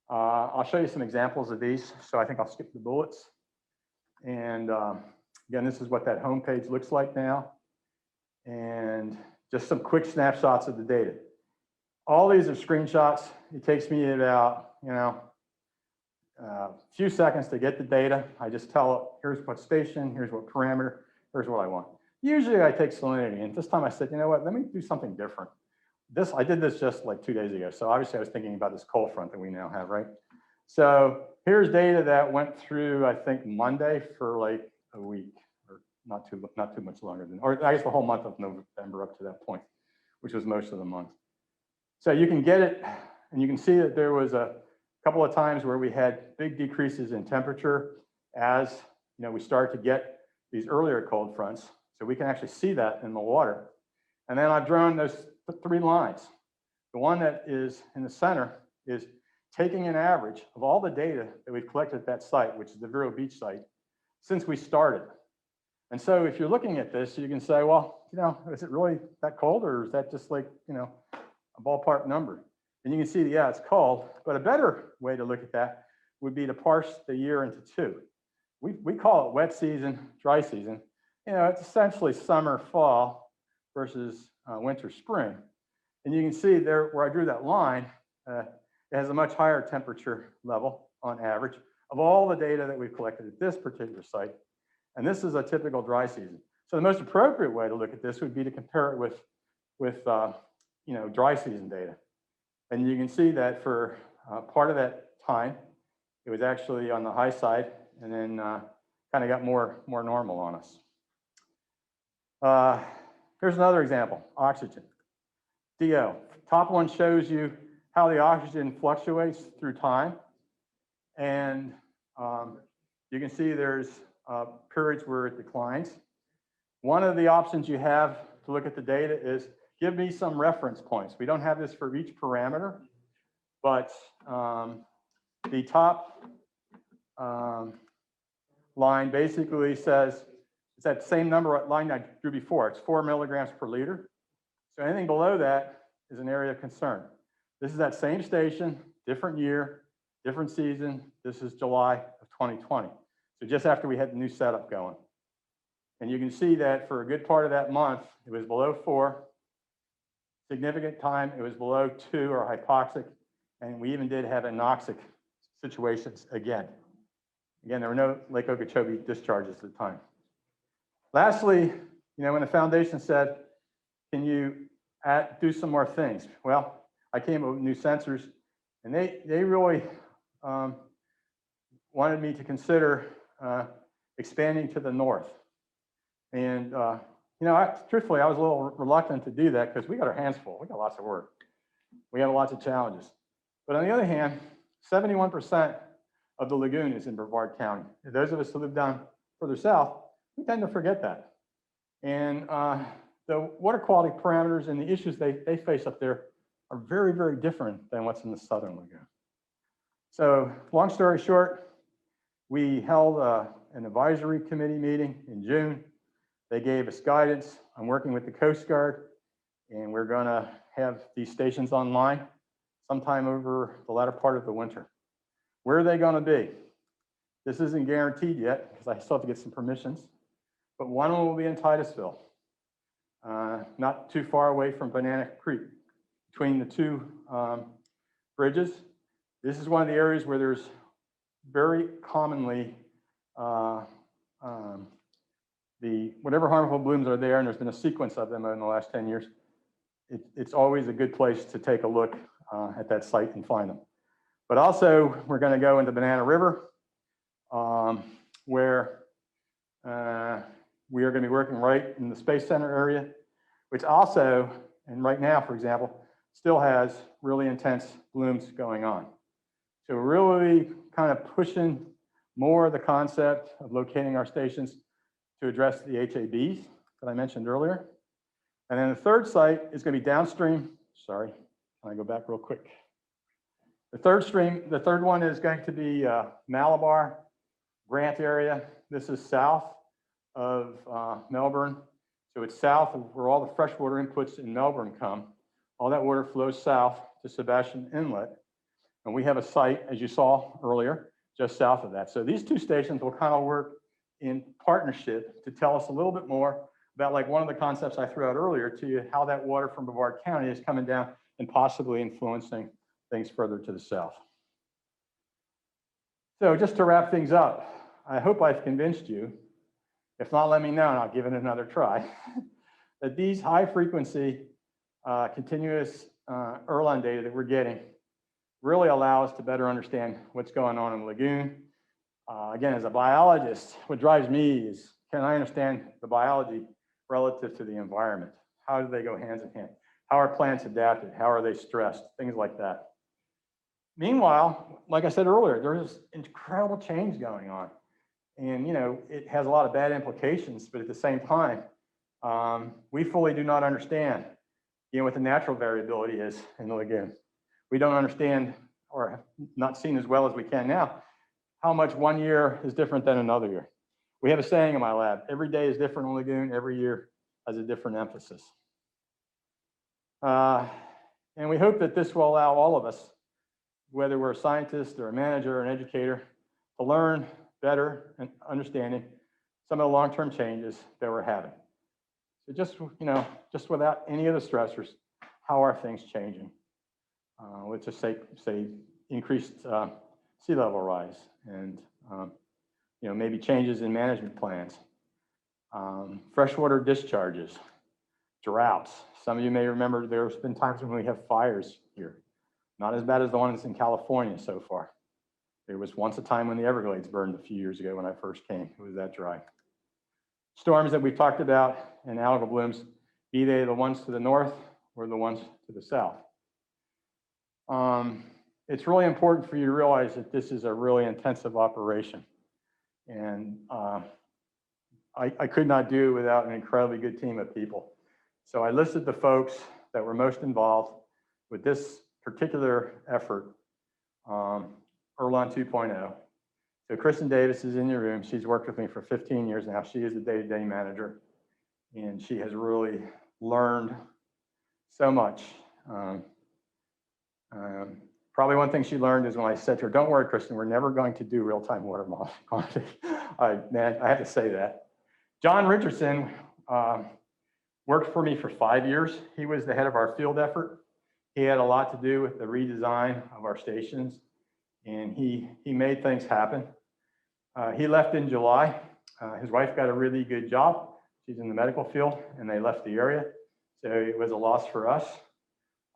I'll show you some examples of these. So I think I'll skip the bullets. And again, this is what that homepage looks like now. And just some quick snapshots of the data. All these are screenshots. It takes me about, a few seconds to get the data. I just tell it, here's what station, here's what parameter, here's what I want. Usually I take salinity, and this time I said, you know what, let me do something different. I did this just like 2 days ago, so obviously I was thinking about this cold front that we now have, right? So here's data that went through, I think, Monday for like a week, or not too much longer than, or I guess the whole month of November up to that point, which was most of the month. So you can get it, and you can see that there was a couple of times where we had big decreases in temperature as we started to get these earlier cold fronts. So we can actually see that in the water. And then I've drawn those 3 lines. The one that is in the center is taking an average of all the data that we've collected at that site, which is the Vero Beach site, since we started. And so if you're looking at this, you can say, well, is it really that cold, or is that just like, a ballpark number? And you can see, yeah, it's cold, but a better way to look at that would be to parse the year into 2. We call it wet season, dry season. It's essentially summer, fall versus winter, spring. And you can see there where I drew that line, it has a much higher temperature level on average of all the data that we've collected at this particular site. And this is a typical dry season. So the most appropriate way to look at this would be to compare it with dry season data. And you can see that for part of that time, it was actually on the high side, and then kind of got more normal on us. Here's another example, oxygen. DO. Top one shows you how the oxygen fluctuates through time. And you can see there's periods where it declines. One of the options you have to look at the data is give me some reference points. We don't have this for each parameter, but the top line basically says, it's that same number line I drew before. It's 4 milligrams per liter. So anything below that is an area of concern. This is that same station, different year, different season. This is July of 2020. So just after we had the new setup going. And you can see that for a good part of that month, it was below 4. Significant time, it was below 2 or hypoxic. And we even did have anoxic situations again. Again, there were no Lake Okeechobee discharges at the time. Lastly, when the foundation said, can you do some more things? Well, I came up with new sensors, and they really wanted me to consider expanding to the north. And truthfully, I was a little reluctant to do that because we got our hands full. We got lots of work. We have lots of challenges. But on the other hand, 71% of the lagoon is in Brevard County. And those of us who live down further south, we tend to forget that. And the water quality parameters and the issues they face up there are very, very different than what's in the southern lagoon. So long story short, we held an advisory committee meeting in June. They gave us guidance. I'm working with the Coast Guard, and we're going to have these stations online sometime over the latter part of the winter. Where are they going to be? This isn't guaranteed yet because I still have to get some permissions, but one of them will be in Titusville, not too far away from Banana Creek, between the two bridges. This is one of the areas where there's very commonly whatever harmful blooms are there, and there's been a sequence of them in the last 10 years. It's always a good place to take a look at that site and find them. But also, we're going to go into Banana River, where we are going to be working right in the Space Center area, which also, and right now, for example, still has really intense blooms going on. So we're really kind of pushing more of the concept of locating our stations to address the HABs that I mentioned earlier. And then the third site is going to be downstream. Sorry, can I go back real quick? The third one is going to be Malabar, Grant area. This is south of Melbourne. So it's south of where all the freshwater inputs in Melbourne come. All that water flows south to Sebastian Inlet. And we have a site, as you saw earlier, just south of that. So these two stations will kind of work in partnership to tell us a little bit more about, like, one of the concepts I threw out earlier to you, how that water from Brevard County is coming down and possibly influencing things further to the south. So just to wrap things up, I hope I've convinced you, if not, let me know and I'll give it another try, that these high frequency continuous IRLON data that we're getting really allow us to better understand what's going on in the lagoon. Again, as a biologist, what drives me is, can I understand the biology relative to the environment? How do they go hands in hand? How are plants adapted? How are they stressed? Things like that. Meanwhile, like I said earlier, there's incredible change going on. And, you know, it has a lot of bad implications, but at the same time, we fully do not understand, you know, what the natural variability is in the lagoon. We don't understand, or have not seen as well as we can now, how much one year is different than another year. We have a saying in my lab: every day is different in the lagoon, every year has a different emphasis. And we hope that this will allow all of us, whether we're a scientist or a manager or an educator, to learn better and understanding some of the long-term changes that we're having. So just, you know, just without any of the stressors, how are things changing? Let's just say increased sea level rise and, you know, maybe changes in management plans, freshwater discharges, droughts. Some of you may remember there's been times when we have fires here. Not as bad as the ones in California so far. There was once a time when the Everglades burned a few years ago when I first came. It was that dry. Storms that we've talked about and algal blooms, be they the ones to the north or the ones to the south. It's really important for you to realize that this is a really intensive operation. And I could not do it without an incredibly good team of people. So I listed the folks that were most involved with this particular effort, IRLON 2.0. So Kristen Davis is in your room. She's worked with me for 15 years now. She is the day-to-day manager, and she has really learned so much. Probably one thing she learned is when I said to her, "Don't worry, Kristen, we're never going to do real-time water quantity." Man, I have to say that. John Richardson worked for me for 5 years. He was the head of our field effort. He had a lot to do with the redesign of our stations, and he made things happen. He left in July. His wife got a really good job. She's in the medical field, and they left the area. So it was a loss for us.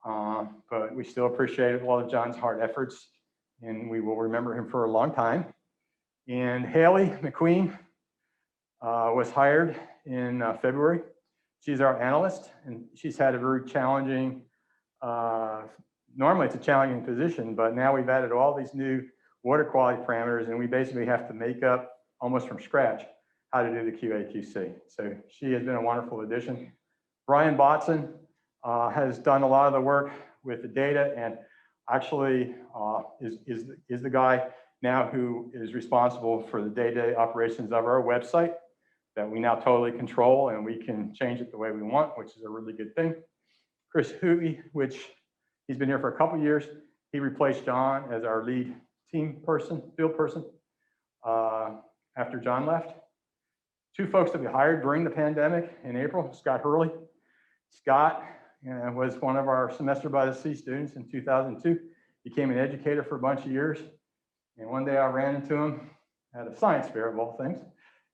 But we still appreciate all of John's hard efforts, and we will remember him for a long time. And Haley McQueen was hired in February. She's our analyst, and she's had a very challenging normally it's a challenging position, but now we've added all these new water quality parameters, and we basically have to make up almost from scratch how to do the QA/QC. So she has been a wonderful addition. Brian Botson has done a lot of the work with the data, and actually is the guy now who is responsible for the day-to-day operations of our website that we now totally control, and we can change it the way we want, which is a really good thing. Chris Huey, which he's been here for a couple of years. He replaced John as our lead team person, field person, after John left. Two folks that we hired during the pandemic in April, Scott Hurley. Scott was one of our Semester by the Sea students in 2002. Became an educator for a bunch of years. And one day I ran into him at a science fair of all things.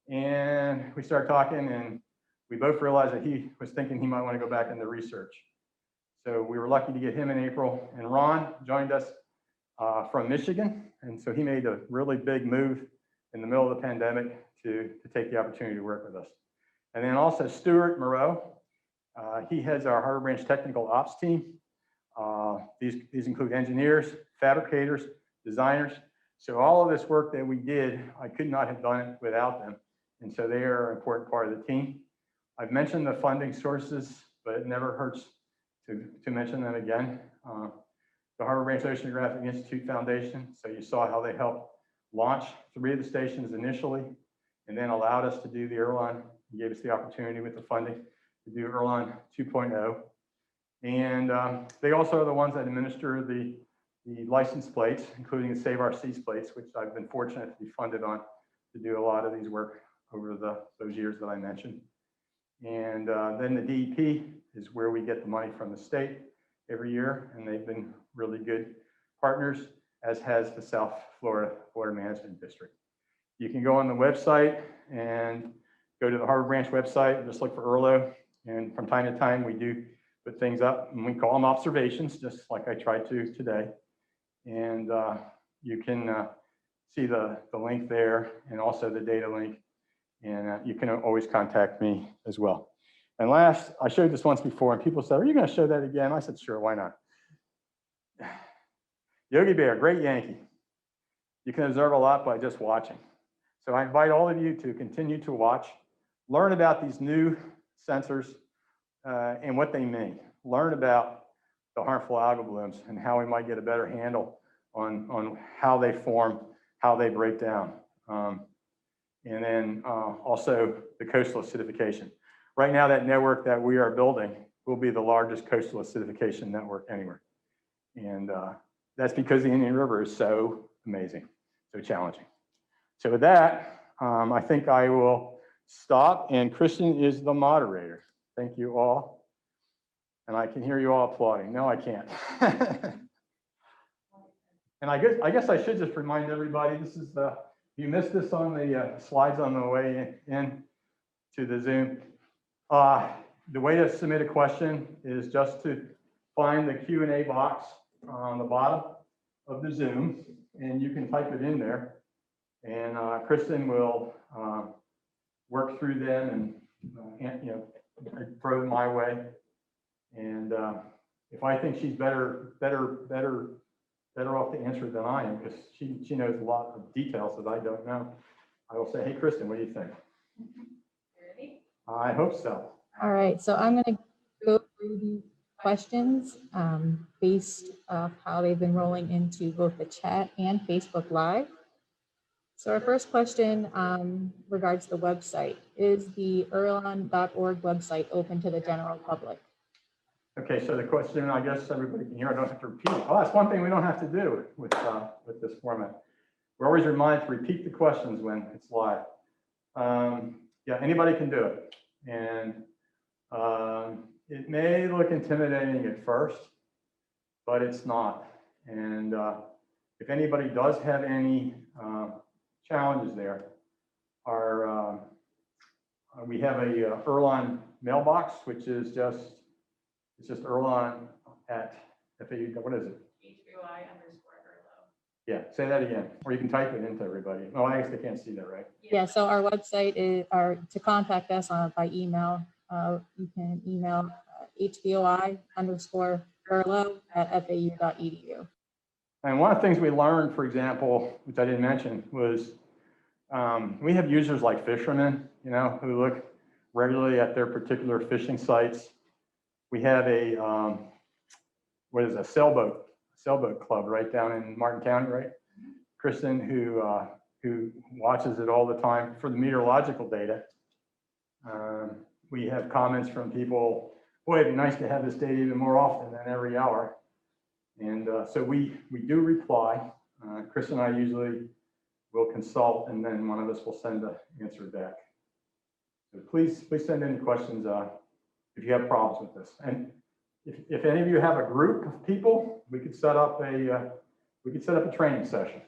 And we started talking, and we both realized that he was thinking he might want to go back into research. So we were lucky to get him in April. And Ron joined us from Michigan. And so he made a really big move in the middle of the pandemic to take the opportunity to work with us. And then also Stuart Moreau. He heads our Harbor Branch Technical Ops team. These include engineers, fabricators, designers. So all of this work that we did, I could not have done it without them. And so they are an important part of the team. I've mentioned the funding sources, but it never hurts to mention them again. The Harbor Branch Oceanographic Institute Foundation. So you saw how they helped launch 3 of the stations initially, and then allowed us to do the IRLON, gave us the opportunity with the funding to do IRLON 2.0. And they also are the ones that administer the license plates, including the Save Our Seas plates, which I've been fortunate to be funded on to do a lot of these work over those years that I mentioned. And then the DEP is where we get the money from the state every year, and they've been really good partners, as has the South Florida Water Management District. You can go on the website and go to the Harbor Branch website and just look for IRLO. And from time to time, we do put things up, and we call them observations, just like I tried to today. And you can see the link there, and also the data link. And you can always contact me as well. And last, I showed this once before, and people said, "Are you going to show that again?" I said, "Sure, why not?" Yogi Bear, great Yankee. You can observe a lot by just watching. So I invite all of you to continue to watch, learn about these new sensors and what they mean. Learn about the harmful algal blooms and how we might get a better handle on how they form, how they break down. And then also the coastal acidification. Right now, that network that we are building will be the largest coastal acidification network anywhere. And that's because the Indian River is so amazing, so challenging. So with that, I think I will stop, and Kristen is the moderator. Thank you all. And I can hear you all applauding. No, I can't. And I guess I should just remind everybody, this is you missed this on the slides on the way in to the Zoom. The way to submit a question is just to find the Q&A box on the bottom of the Zoom, and you can type it in there. And Kristen will work through them and throw them my way. And if I think she's better off to answer than I am, because she knows a lot of details that I don't know, I will say, "Hey, Kristen, what do you think?" Ready? I hope so. All right, so I'm going to go through the questions based off how they've been rolling into both the chat and Facebook Live. So our first question regards the website. Is the IRLON.org website open to the general public? Okay, so the question, I guess everybody can hear, I don't have to repeat it. Oh, that's one thing we don't have to do with this format. We're always reminded to repeat the questions when it's live. Yeah, anybody can do it. And it may look intimidating at first, but it's not. And if anybody does have any challenges there, we have a IRLON mailbox, which is just IRLON at FAU, what is it? HBOI_IRLO. Yeah, say that again, or you can type it into everybody. Oh, I guess they can't see that, right? Yeah, so our website is, to contact us by email, you can email HBOI_IRLO irlo@fau.edu. And one of the things we learned, for example, which I didn't mention, was we have users like fishermen, you know, who look regularly at their particular fishing sites. We have a, what is a sailboat club right down in Martin County, right? Kristen, who watches it all the time for the meteorological data. We have comments from people, boy, it'd be nice to have this data even more often than every hour. And so we do reply. Chris and I usually will consult, and then one of us will send an answer back. So please send any questions if you have problems with this. And if any of you have a group of people, we could set up a training session.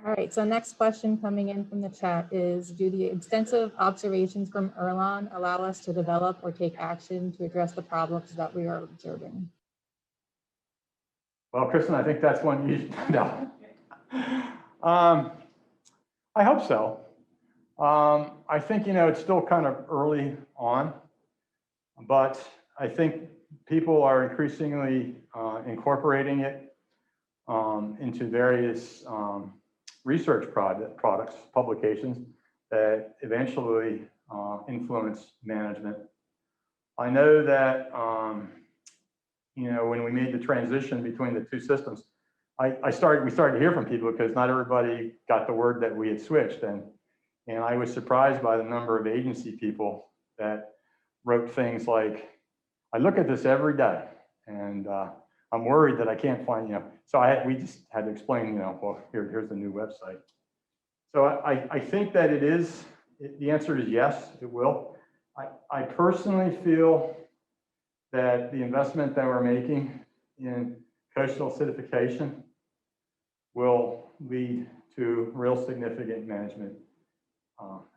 All right, so next question coming in from the chat is, do the extensive observations from IRLON allow us to develop or take action to address the problems that we are observing? Well, Kristen, I think that's one you should know. I hope so. I think, you know, it's still kind of early on, but I think people are increasingly incorporating it into various research products, publications that eventually influence management. I know that, you know, when we made the transition between the two systems, we started to hear from people because not everybody got the word that we had switched. And I was surprised by the number of agency people that wrote things like, I look at this every day and I'm worried that I can't find, you know, so we just had to explain, you know, well, here's the new website. So I think that the answer is yes, it will. I personally feel that the investment that we're making in coastal acidification will lead to real significant management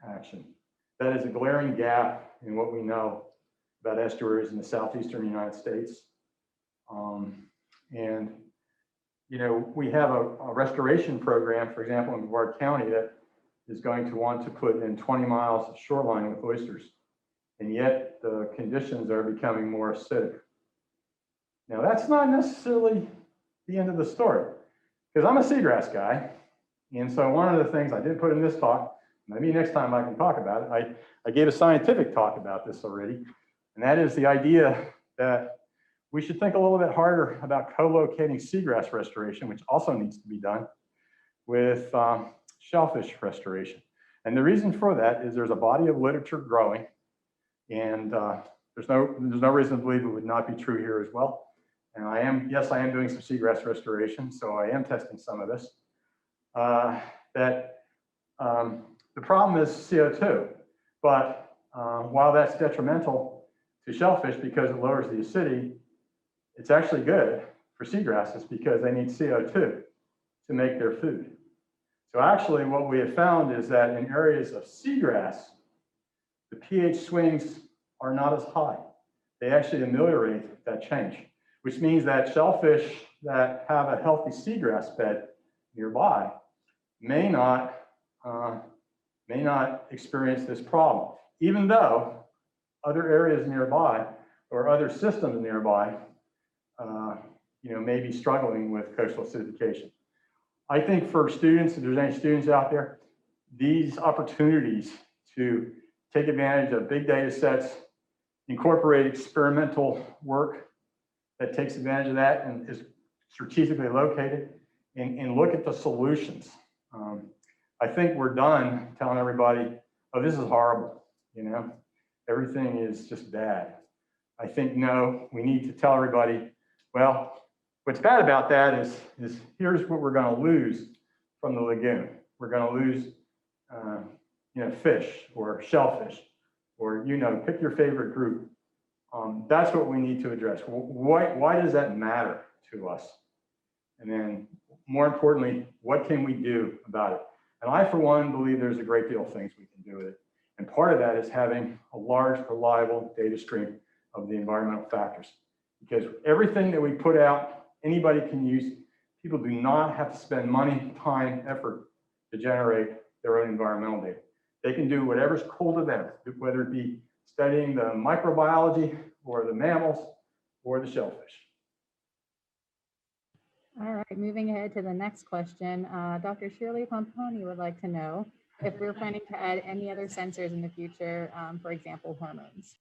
action. That is a glaring gap in what we know about estuaries in the southeastern United States. And, you know, we have a restoration program, for example, in Brevard County that is going to want to put in 20 miles of shoreline with oysters. And yet the conditions are becoming more acidic. Now, that's not necessarily the end of the story, because I'm a seagrass guy. And so one of the things I did put in this talk, maybe next time I can talk about it, I gave a scientific talk about this already, and that is the idea that we should think a little bit harder about co-locating seagrass restoration, which also needs to be done, with shellfish restoration. And the reason for that is there's a body of literature growing, and there's no reason to believe it would not be true here as well. And I am doing some seagrass restoration, so I am testing some of this. The problem is CO2, but while that's detrimental to shellfish because it lowers the acidity, it's actually good for seagrasses because they need CO2 to make their food. So actually what we have found is that in areas of seagrass, the pH swings are not as high. They actually ameliorate that change, which means that shellfish that have a healthy seagrass bed nearby may not experience this problem, even though other areas nearby or other systems nearby you know, may be struggling with coastal acidification. I think for students, if there's any students out there, these opportunities to take advantage of big data sets, incorporate experimental work that takes advantage of that and is strategically located, and look at the solutions. I think we're done telling everybody, oh, this is horrible, you know, everything is just bad. I think, no, we need to tell everybody, well, what's bad about that is here's what we're going to lose from the lagoon. We're going to lose, you know, fish or shellfish, or, you know, pick your favorite group. That's what we need to address. Why does that matter to us? And then, more importantly, what can we do about it? And I, for one, believe there's a great deal of things we can do with it. And part of that is having a large, reliable data stream of the environmental factors. Because everything that we put out, anybody can use. People do not have to spend money, time, effort to generate their own environmental data. They can do whatever's cool to them, whether it be studying the microbiology or the mammals or the shellfish. All right, moving ahead to the next question. Dr. Shirley Pomponi would like to know if we're planning to add any other sensors in the future, for example, hormones.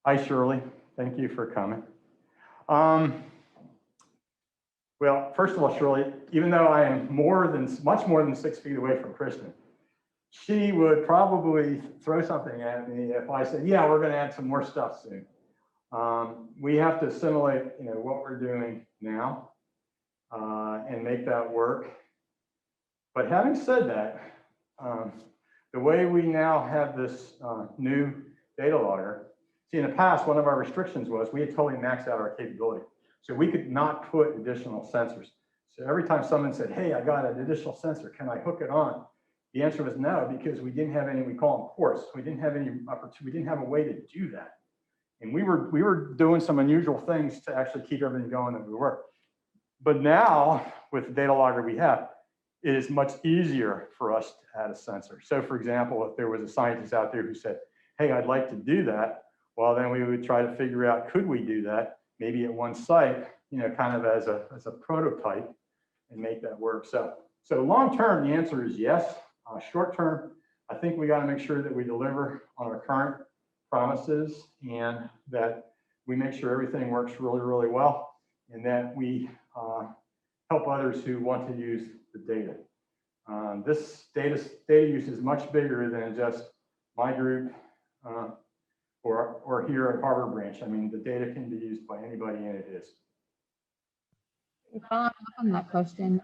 Hi, Shirley. Thank you for coming. Well, first of all, Shirley, even though I am much more than 6 feet away from Kristen, she would probably throw something at me if I said, yeah, we're going to add some more stuff soon. We have to assimilate, what we're doing now and make that work. But having said that, the way we now have this new data logger, see, in the past, one of our restrictions was we had totally maxed out our capability. So we could not put additional sensors. So every time someone said, hey, I got an additional sensor, can I hook it on? The answer was no, because we didn't have any, we call them ports. We didn't have any opportunity, we didn't have a way to do that. And we were doing some unusual things to actually keep everything going that we were. But now, with the data logger we have, it is much easier for us to add a sensor. So for example, if there was a scientist out there who said, hey, I'd like to do that, well, then we would try to figure out, could we do that? Maybe at one site, kind of as a prototype and make that work. So long term, the answer is yes. Short term, I think we got to make sure that we deliver on our current promises and that we make sure everything works really, really well, and that we help others who want to use the data. This data use is much bigger than just my group or here at Harbor Branch. I mean, the data can be used by anybody, and it is. Following up on that question,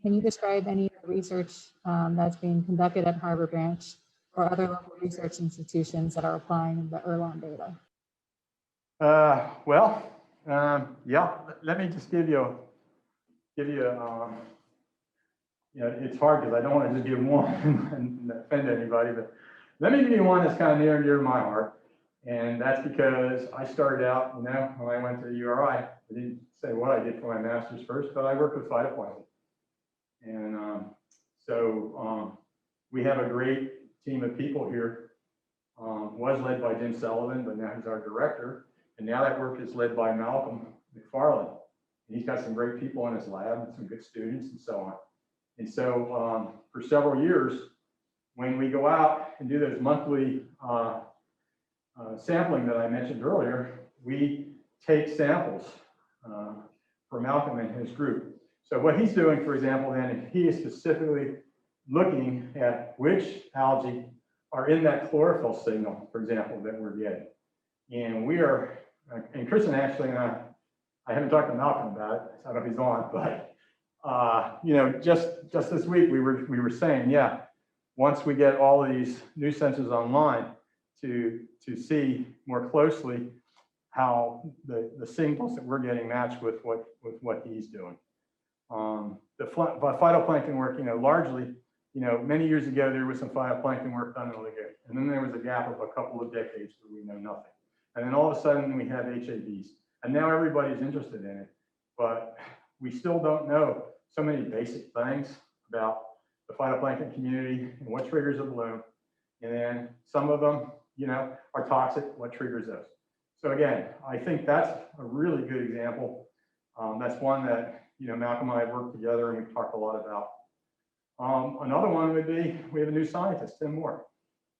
can you describe any of the research that's being conducted at Harbor Branch or other local research institutions that are applying the IRLON data? Yeah, let me just give you it's hard because I don't want to just give one and offend anybody, but let me give you one that's kind of near and dear to my heart. And that's because I started out, when I went to URI, I didn't say what I did for my master's first, but I worked with phytoplankton. And we have a great team of people here. Was led by Jim Sullivan, but now he's our director. And now that work is led by Malcolm McFarland. And he's got some great people in his lab and some good students and so on. And so for several years, when we go out and do those monthly sampling that I mentioned earlier, we take samples for Malcolm and his group. So what he's doing, for example, then, he is specifically looking at which algae are in that chlorophyll signal, for example, that we're getting. And we are, and Kristen actually, and I haven't talked to Malcolm about it, so I don't know if he's on, but just this week we were saying, yeah, once we get all of these new sensors online to see more closely how the signals that we're getting match with what he's doing. The phytoplankton work, largely, many years ago there was some phytoplankton work done in the lagoon, and then there was a gap of a couple of decades where we know nothing. And then all of a sudden we have HABs, and now everybody's interested in it, but we still don't know so many basic things about the phytoplankton community and what triggers a bloom. And then some of them, are toxic, what triggers those. So again, I think that's a really good example. That's one that, Malcolm and I have worked together and we've talked a lot about. Another one would be, we have a new scientist, Tim Moore.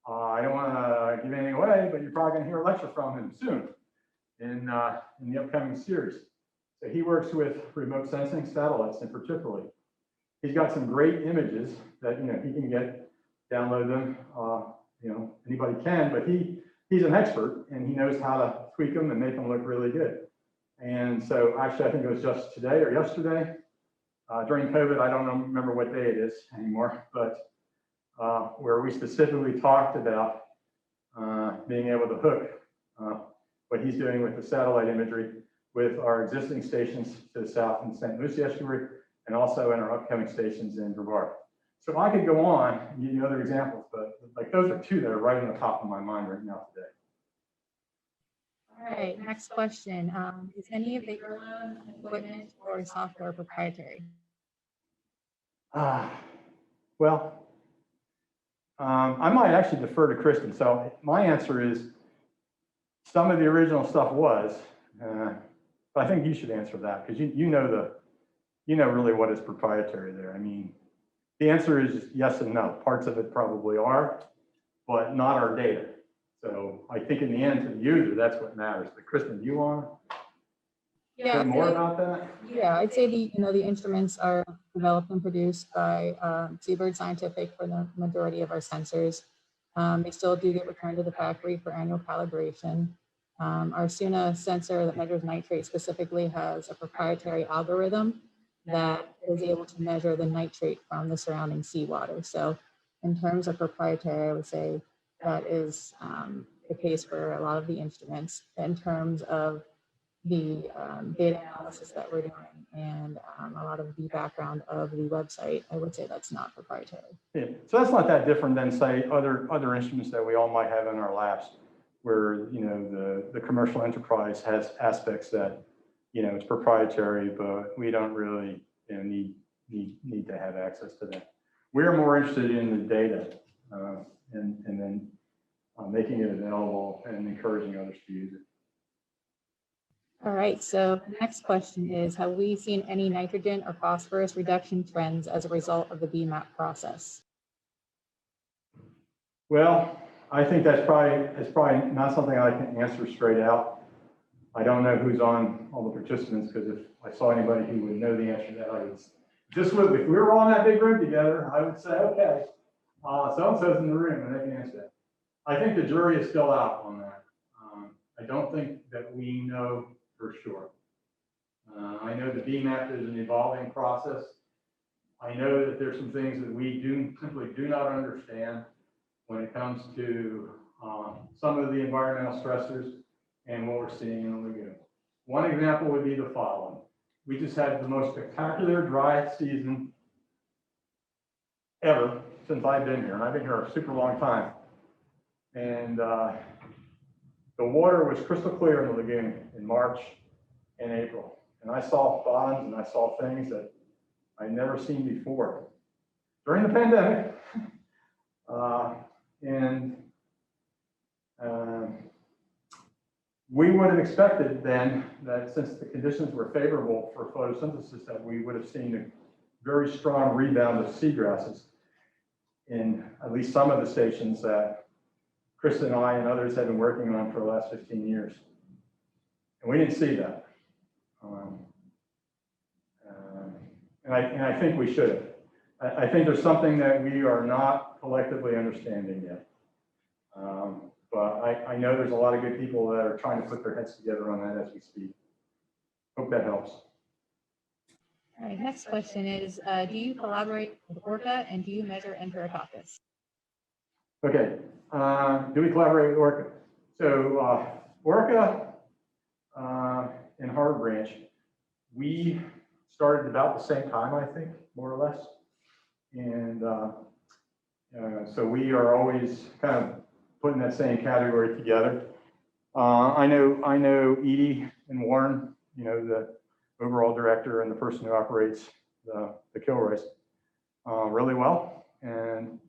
I don't want to give anything away, but you're probably going to hear a lecture from him soon in the upcoming series. So he works with remote sensing satellites, and particularly, he's got some great images that he can download them. Anybody can, but he's an expert and he knows how to tweak them and make them look really good. And so actually, I think it was just today or yesterday during COVID. I don't remember what day it is anymore, but where we specifically talked about being able to hook what he's doing with the satellite imagery with our existing stations to the south in the St. Lucie estuary, and also in our upcoming stations in Brevard. So I could go on and give you other examples, but like those are two that are right on the top of my mind right now today. All right, next question. Is any of the IRLON equipment or software proprietary? I might actually defer to Kristen. So my answer is some of the original stuff was, but I think you should answer that because you know really what is proprietary there. I mean, the answer is yes and no. Parts of it probably are, but not our data. So I think in the end, to the user, that's what matters. But Kristen, do you want to say more about that? Yeah, I'd say the instruments are developed and produced by Seabird Scientific for the majority of our sensors. They still do get returned to the factory for annual calibration. Our SUNA sensor that measures nitrate specifically has a proprietary algorithm that is able to measure the nitrate from the surrounding seawater. So in terms of proprietary, I would say that is the case for a lot of the instruments. In terms of the data analysis that we're doing and a lot of the background of the website, I would say that's not proprietary. Yeah, so that's not that different than say other instruments that we all might have in our labs, where the commercial enterprise has aspects that it's proprietary, but we don't really need to have access to that. We're more interested in the data and then making it available and encouraging others to use it. All right, so the next question is, have we seen any nitrogen or phosphorus reduction trends as a result of the BMAP process? Well, I think that's probably not something I can answer straight out. I don't know who's on all the participants, because if I saw anybody who would know the answer to that, I would if we were all in that big room together, I would say, okay, so-and-so's in the room and they can answer that. I think the jury is still out on that. I don't think that we know for sure. I know the BMAP is an evolving process. I know that there's some things that we simply do not understand when it comes to some of the environmental stressors and what we're seeing in the lagoon. One example would be the following. We just had the most spectacular dry season ever since I've been here, and I've been here a super long time. And the water was crystal clear in the lagoon in March and April. And I saw bonds and I saw things that I'd never seen before during the pandemic. We would have expected then that since the conditions were favorable for photosynthesis, that we would have seen a very strong rebound of seagrasses in at least some of the stations that Chris and I and others have been working on for the last 15 years. And we didn't see that. And I think we should have. I think there's something that we are not collectively understanding yet. But I know there's a lot of good people that are trying to put their heads together on that as we speak. Hope that helps. All right, next question is, do you collaborate with Orca and do you measure Enterococcus? Okay, do we collaborate with Orca? So Orca and Harbor Branch, we started about the same time, I think, more or less. And so we are always kind of putting that same category together. I know Edie and Warren, the overall director and the person who operates the Kilroys really well. And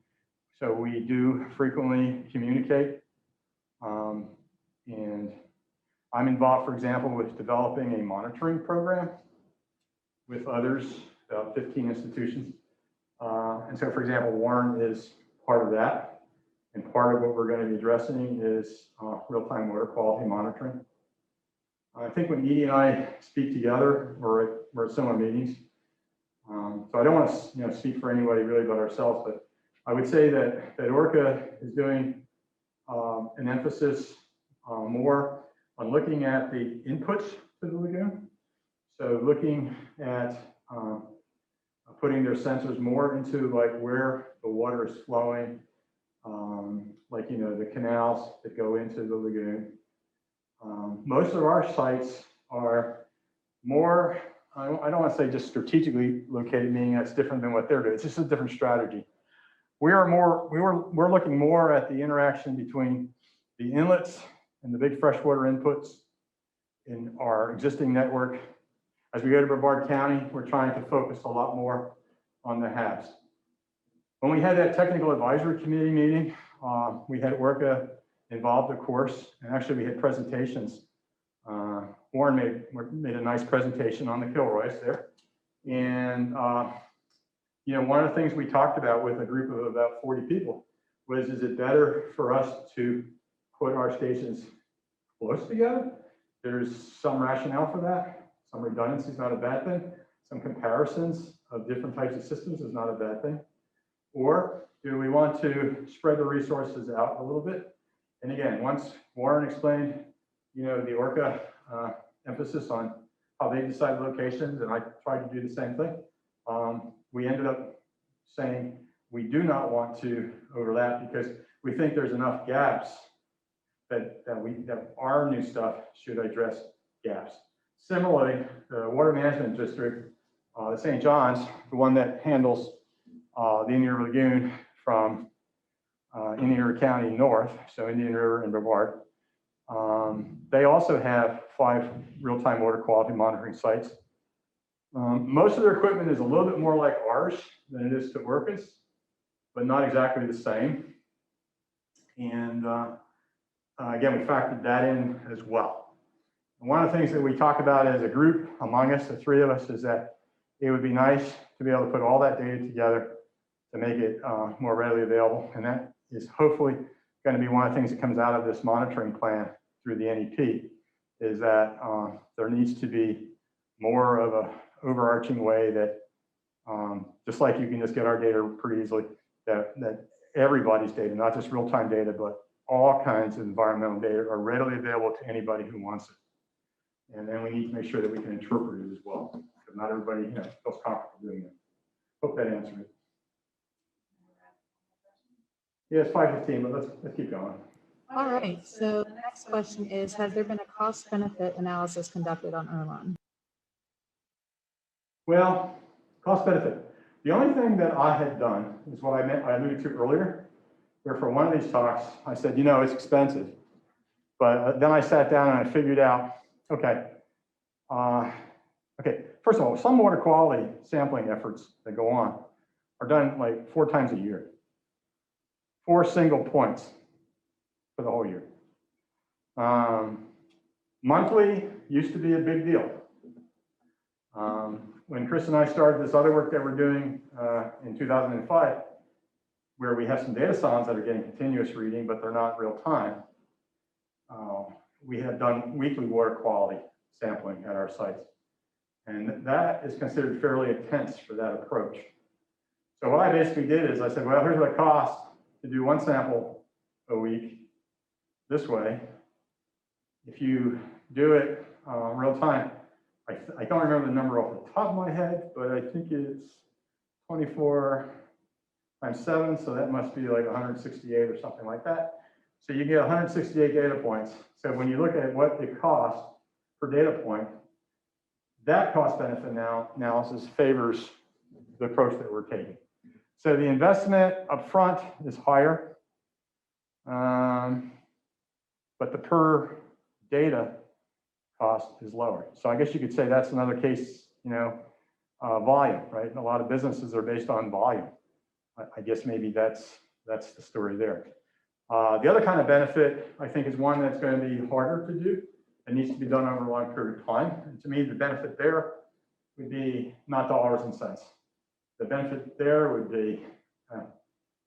so we do frequently communicate. And I'm involved, for example, with developing a monitoring program with others, about 15 institutions. And so, for example, Warren is part of that. And part of what we're going to be addressing is real-time water quality monitoring. I think when Edie and I speak together, we're at similar meetings. So I don't want to speak for anybody really but ourselves, but I would say that Orca is doing an emphasis more on looking at the inputs to the lagoon. So looking at putting their sensors more into like where the water is flowing, like, the canals that go into the lagoon. Most of our sites are more, I don't want to say just strategically located, meaning that's different than what they're doing. It's just a different strategy. We're looking more at the interaction between the inlets and the big freshwater inputs in our existing network. As we go to Brevard County, we're trying to focus a lot more on the HABs. When we had that technical advisory committee meeting, we had Orca involved, of course. And actually, we had presentations. Warren made a nice presentation on the Kilroys there. And, you know, one of the things we talked about with a group of about 40 people was, is it better for us to put our stations close together? There's some rationale for that. Some redundancy is not a bad thing. Some comparisons of different types of systems is not a bad thing. Or do we want to spread the resources out a little bit? And again, once Warren explained, you know, the Orca emphasis on how they decide locations, and I tried to do the same thing, we ended up saying we do not want to overlap because we think there's enough gaps that our new stuff should address gaps. Similarly, the Water Management District, the St. John's, the one that handles the Indian River Lagoon from Indian River County north, so Indian River and Brevard. They also have 5 real-time water quality monitoring sites. Most of their equipment is a little bit more like ours than it is to Orca's, but not exactly the same. And again, we factored that in as well. And one of the things that we talk about as a group among us, the 3 of us, is that it would be nice to be able to put all that data together to make it more readily available. And that is hopefully going to be one of the things that comes out of this monitoring plan through the NEP, is that there needs to be more of a overarching way that just like you can just get our data pretty easily, that everybody's data, not just real-time data, but all kinds of environmental data are readily available to anybody who wants it. And then we need to make sure that we can interpret it as well, because not everybody, you know, feels comfortable doing that. Hope that answered it. Yeah, it's 5:15, but let's keep going. All right, so the next question is, has there been a cost-benefit analysis conducted on IRLON? Well, cost benefit. The only thing that I had done is what I alluded to earlier, where for one of these talks, I said, you know, it's expensive. But then I sat down and I figured out, okay, first of all, some water quality sampling efforts that go on are done like 4 times a year. 4 single points for the whole year. Monthly used to be a big deal. When Chris and I started this other work that we're doing in 2005, where we have some data sounds that are getting continuous reading, but they're not real time, we have done weekly water quality sampling at our sites. And that is considered fairly intense for that approach. So what I basically did is I said, well, here's what it costs to do 1 sample a week this way. If you do it real time, I don't remember the number off the top of my head, but I think it's 24 times 7, so that must be like 168 or something like that. So you get 168 data points. So when you look at what it costs per data point, that cost benefit analysis favors the approach that we're taking. So the investment up front is higher, but the per data cost is lower. So I guess you could say that's another case, you know, volume, right? And a lot of businesses are based on volume. I guess maybe that's the story there. The other kind of benefit, I think, is one that's going to be harder to do. It needs to be done over a long period of time. And to me, the benefit there would be not dollars and cents. The benefit there would be,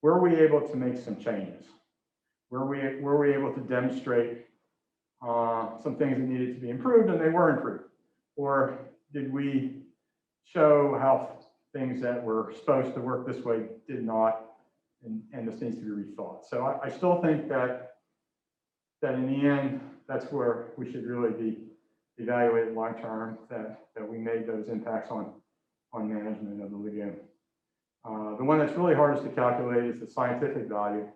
were we able to make some changes? Were we able to demonstrate some things that needed to be improved and they were improved? Or did we show how things that were supposed to work this way did not, and this needs to be rethought? So I still think that in the end, that's where we should really be evaluated long-term, that we made those impacts on management of the lagoon. The one that's really hardest to calculate is the scientific value,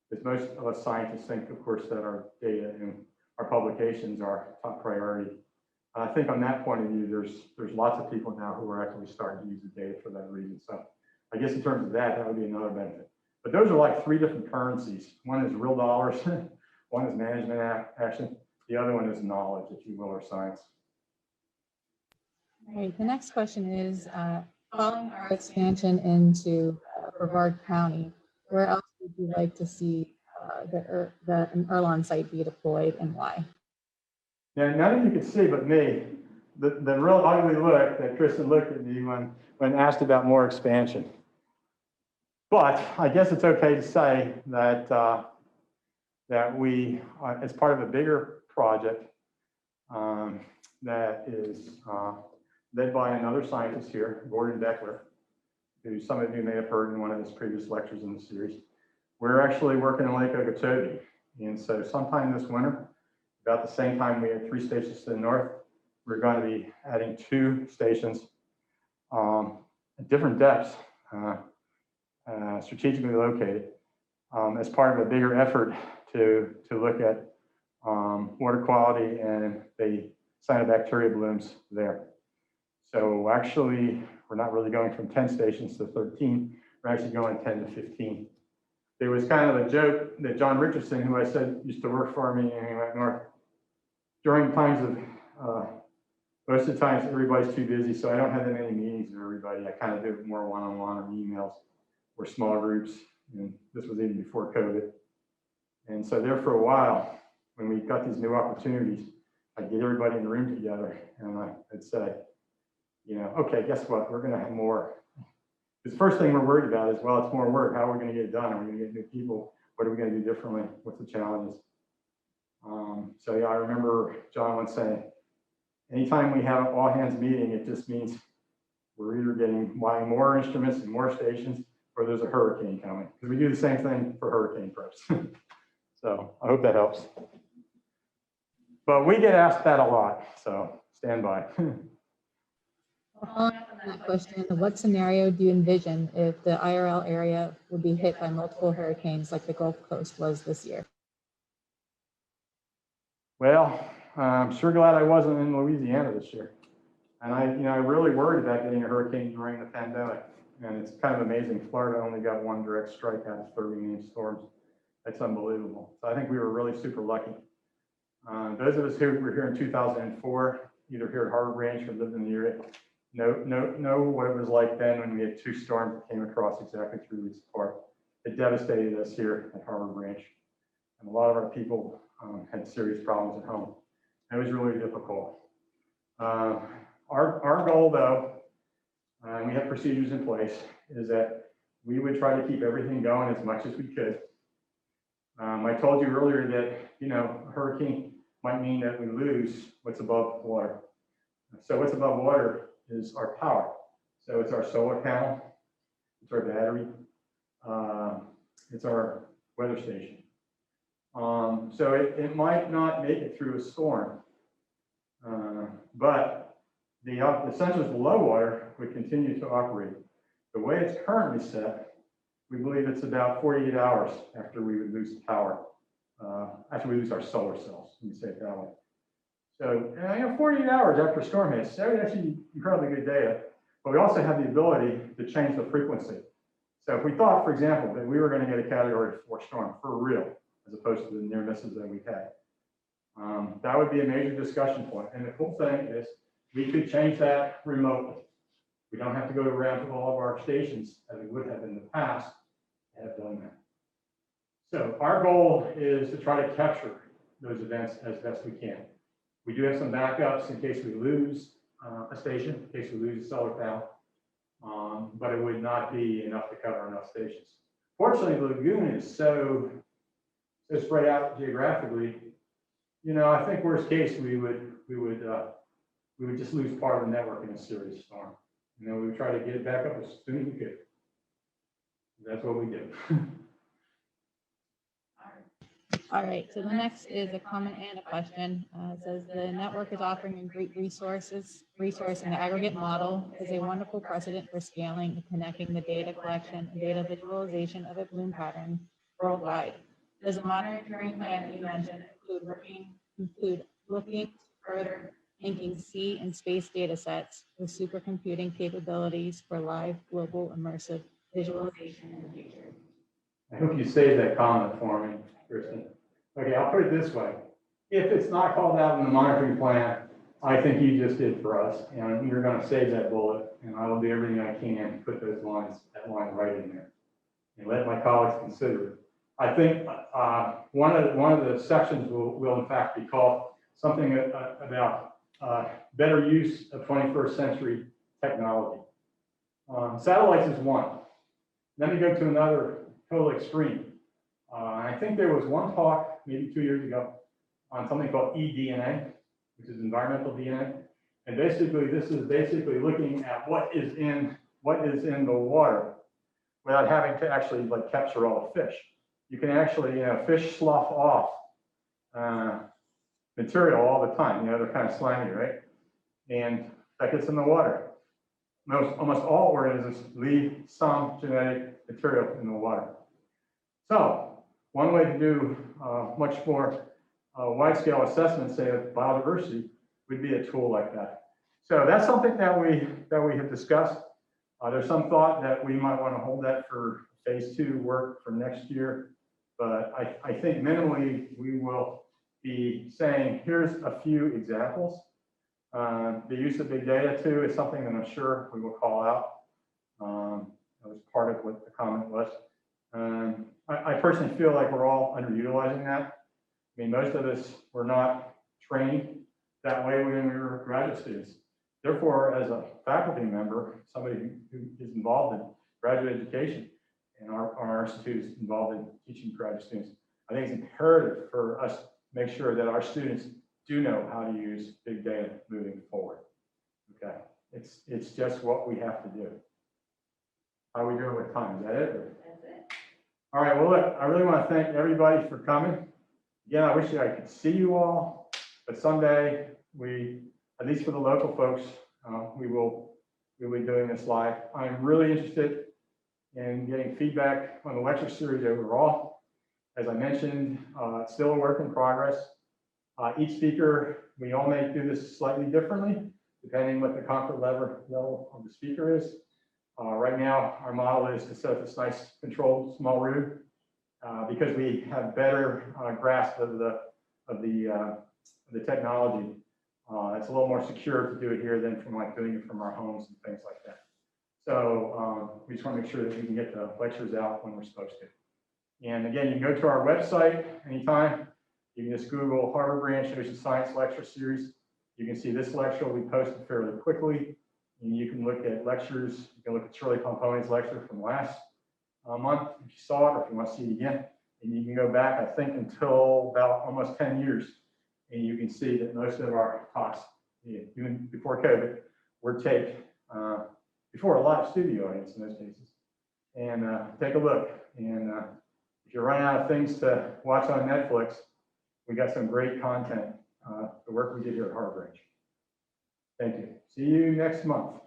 because most of us scientists think, of course, that our data and our publications are top priority. I think on that point of view, there's lots of people now who are actually starting to use the data for that reason. So I guess in terms of that would be another benefit. But those are like 3 different currencies. One is real dollars, one is management action, the other one is knowledge, if you will, or science. All right, the next question is, following our expansion into Brevard County, where else would you like to see the IRLON site be deployed and why? Now, none of you could see but me, the real ugly look that Kristen looked at me when asked about more expansion. But I guess it's okay to say that, that we, as part of a bigger project that is led by another scientist here, Gordon Beckler, who some of you may have heard in one of his previous lectures in the series. We're actually working in Lake Okeechobee. And so sometime this winter, about the same time we had 3 stations to the north, we're going to be adding 2 stations at different depths, strategically located, as part of a bigger effort to look at water quality and the cyanobacteria blooms there. So actually, we're not really going from 10 stations to 13. We're actually going 10 to 15. There was kind of a joke that John Richardson, who I said used to work for me and he went north, during times of, most of the times everybody's too busy, so I don't have that many meetings with everybody. I kind of do it more one-on-one or emails or small groups. And this was even before COVID. And so there for a while, when we got these new opportunities, I'd get everybody in the room together and I'd say, you know, okay, guess what? We're going to have more. The first thing we're worried about is, well, it's more work. How are we going to get it done? Are we going to get new people? What are we going to do differently? What's the challenges? So yeah, I remember John once saying, anytime we have an all hands meeting, it just means we're either buying more instruments and more stations, or there's a hurricane coming. Because we do the same thing for hurricane preps. So I hope that helps. But we get asked that a lot, so stand by. Following up on that question, what scenario do you envision if the IRL area would be hit by multiple hurricanes like the Gulf Coast was this year? Well, I'm sure glad I wasn't in Louisiana this year. And I really worried about getting a hurricane during the pandemic. And it's kind of amazing. Florida only got 1 direct strike out of 30 named storms. That's unbelievable. So I think we were really super lucky. Those of us who were here in 2004, either here at Harbor Branch or lived in the area, know what it was like then when we had 2 storms that came across exactly 3 weeks apart. It devastated us here at Harbor Branch. And a lot of our people had serious problems at home. It was really difficult. Our goal, though, and we have procedures in place, is that we would try to keep everything going as much as we could. I told you earlier that, you know, a hurricane might mean that we lose what's above water. So what's above water is our power. So it's our solar panel, it's our battery, it's our weather station. So it might not make it through a storm, but the sensors below water would continue to operate. The way it's currently set, we believe it's about 48 hours after we would lose power, after we lose our solar cells, let me say it that way. So 48 hours after a storm hits, that would actually be incredibly good data, but we also have the ability to change the frequency. So if we thought, for example, that we were going to get a category 4 storm for real, as opposed to the near misses that we've had, that would be a major discussion point. And the cool thing is we could change that remotely. We don't have to go around to all of our stations as we would have in the past to have done that. So our goal is to try to capture those events as best we can. We do have some backups in case we lose a station, in case we lose a solar panel, but it would not be enough to cover enough stations. Fortunately, the lagoon is so spread out geographically. You know, I think worst case we would just lose part of the network in a serious storm. And then we would try to get it back up as soon as we could. That's what we did. All right, so the next is a comment and a question. It says the network is offering a great resource and aggregate model is a wonderful precedent for scaling and connecting the data collection and data visualization of a bloom pattern worldwide. Does the monitoring plan that you mentioned include looking further linking sea and space data sets with supercomputing capabilities for live global immersive visualization in the future? I hope you saved that comment for me, Kristen. Okay, I'll put it this way. If it's not called out in the monitoring plan, I think you just did for us, and you're going to save that bullet, and I will do everything I can to put that line right in there and let my colleagues consider it. I think one of the sections will in fact be called something about better use of 21st century technology. Satellites is one. Then we go to another total extreme. I think there was one talk maybe 2 years ago on something called eDNA, which is environmental DNA. And basically, this is basically looking at what is in the water without having to actually like capture all the fish. You can actually, fish slough off material all the time. They're kind of slimy, right? And that gets in the water. Almost all organisms leave some genetic material in the water. So one way to do much more wide-scale assessment, say, of biodiversity, would be a tool like that. So that's something that we have discussed. There's some thought that we might want to hold that for phase 2 work for next year. But I think minimally we will be saying, here's a few examples. The use of big data too is something that I'm sure we will call out. That was part of what the comment was. I personally feel like we're all underutilizing that. I mean, most of us were not trained that way when we were graduate students. Therefore, as a faculty member, somebody who is involved in graduate education, and our institute is involved in teaching graduate students, I think it's imperative for us to make sure that our students do know how to use big data moving forward. Okay, it's just what we have to do. How are we doing with time? Is that it? That's it. All right, well, look, I really want to thank everybody for coming. Again, I wish I could see you all, but someday at least for the local folks, we'll be doing this live. I'm really interested in getting feedback on the lecture series overall. As I mentioned, it's still a work in progress. Each speaker, we all may do this slightly differently, depending what the comfort level of the speaker is. Right now, our model is to set up this nice controlled small room because we have better grasp of the technology. It's a little more secure to do it here than from like doing it from our homes and things like that. So we just want to make sure that we can get the lectures out when we're supposed to. And again, you can go to our website anytime. You can just Google Harbor Branch Ocean Science Lecture Series. You can see this lecture will be posted fairly quickly. And you can look at lectures. You can look at Shirley Pomponi's lecture from last month, if you saw it, or if you want to see it again. And you can go back, I think, until about almost 10 years. And you can see that most of our talks, even before COVID, were taped before a live studio audience in those cases. And take a look. And if you're running out of things to watch on Netflix, we got some great content, the work we did here at Harbor Branch. Thank you. See you next month.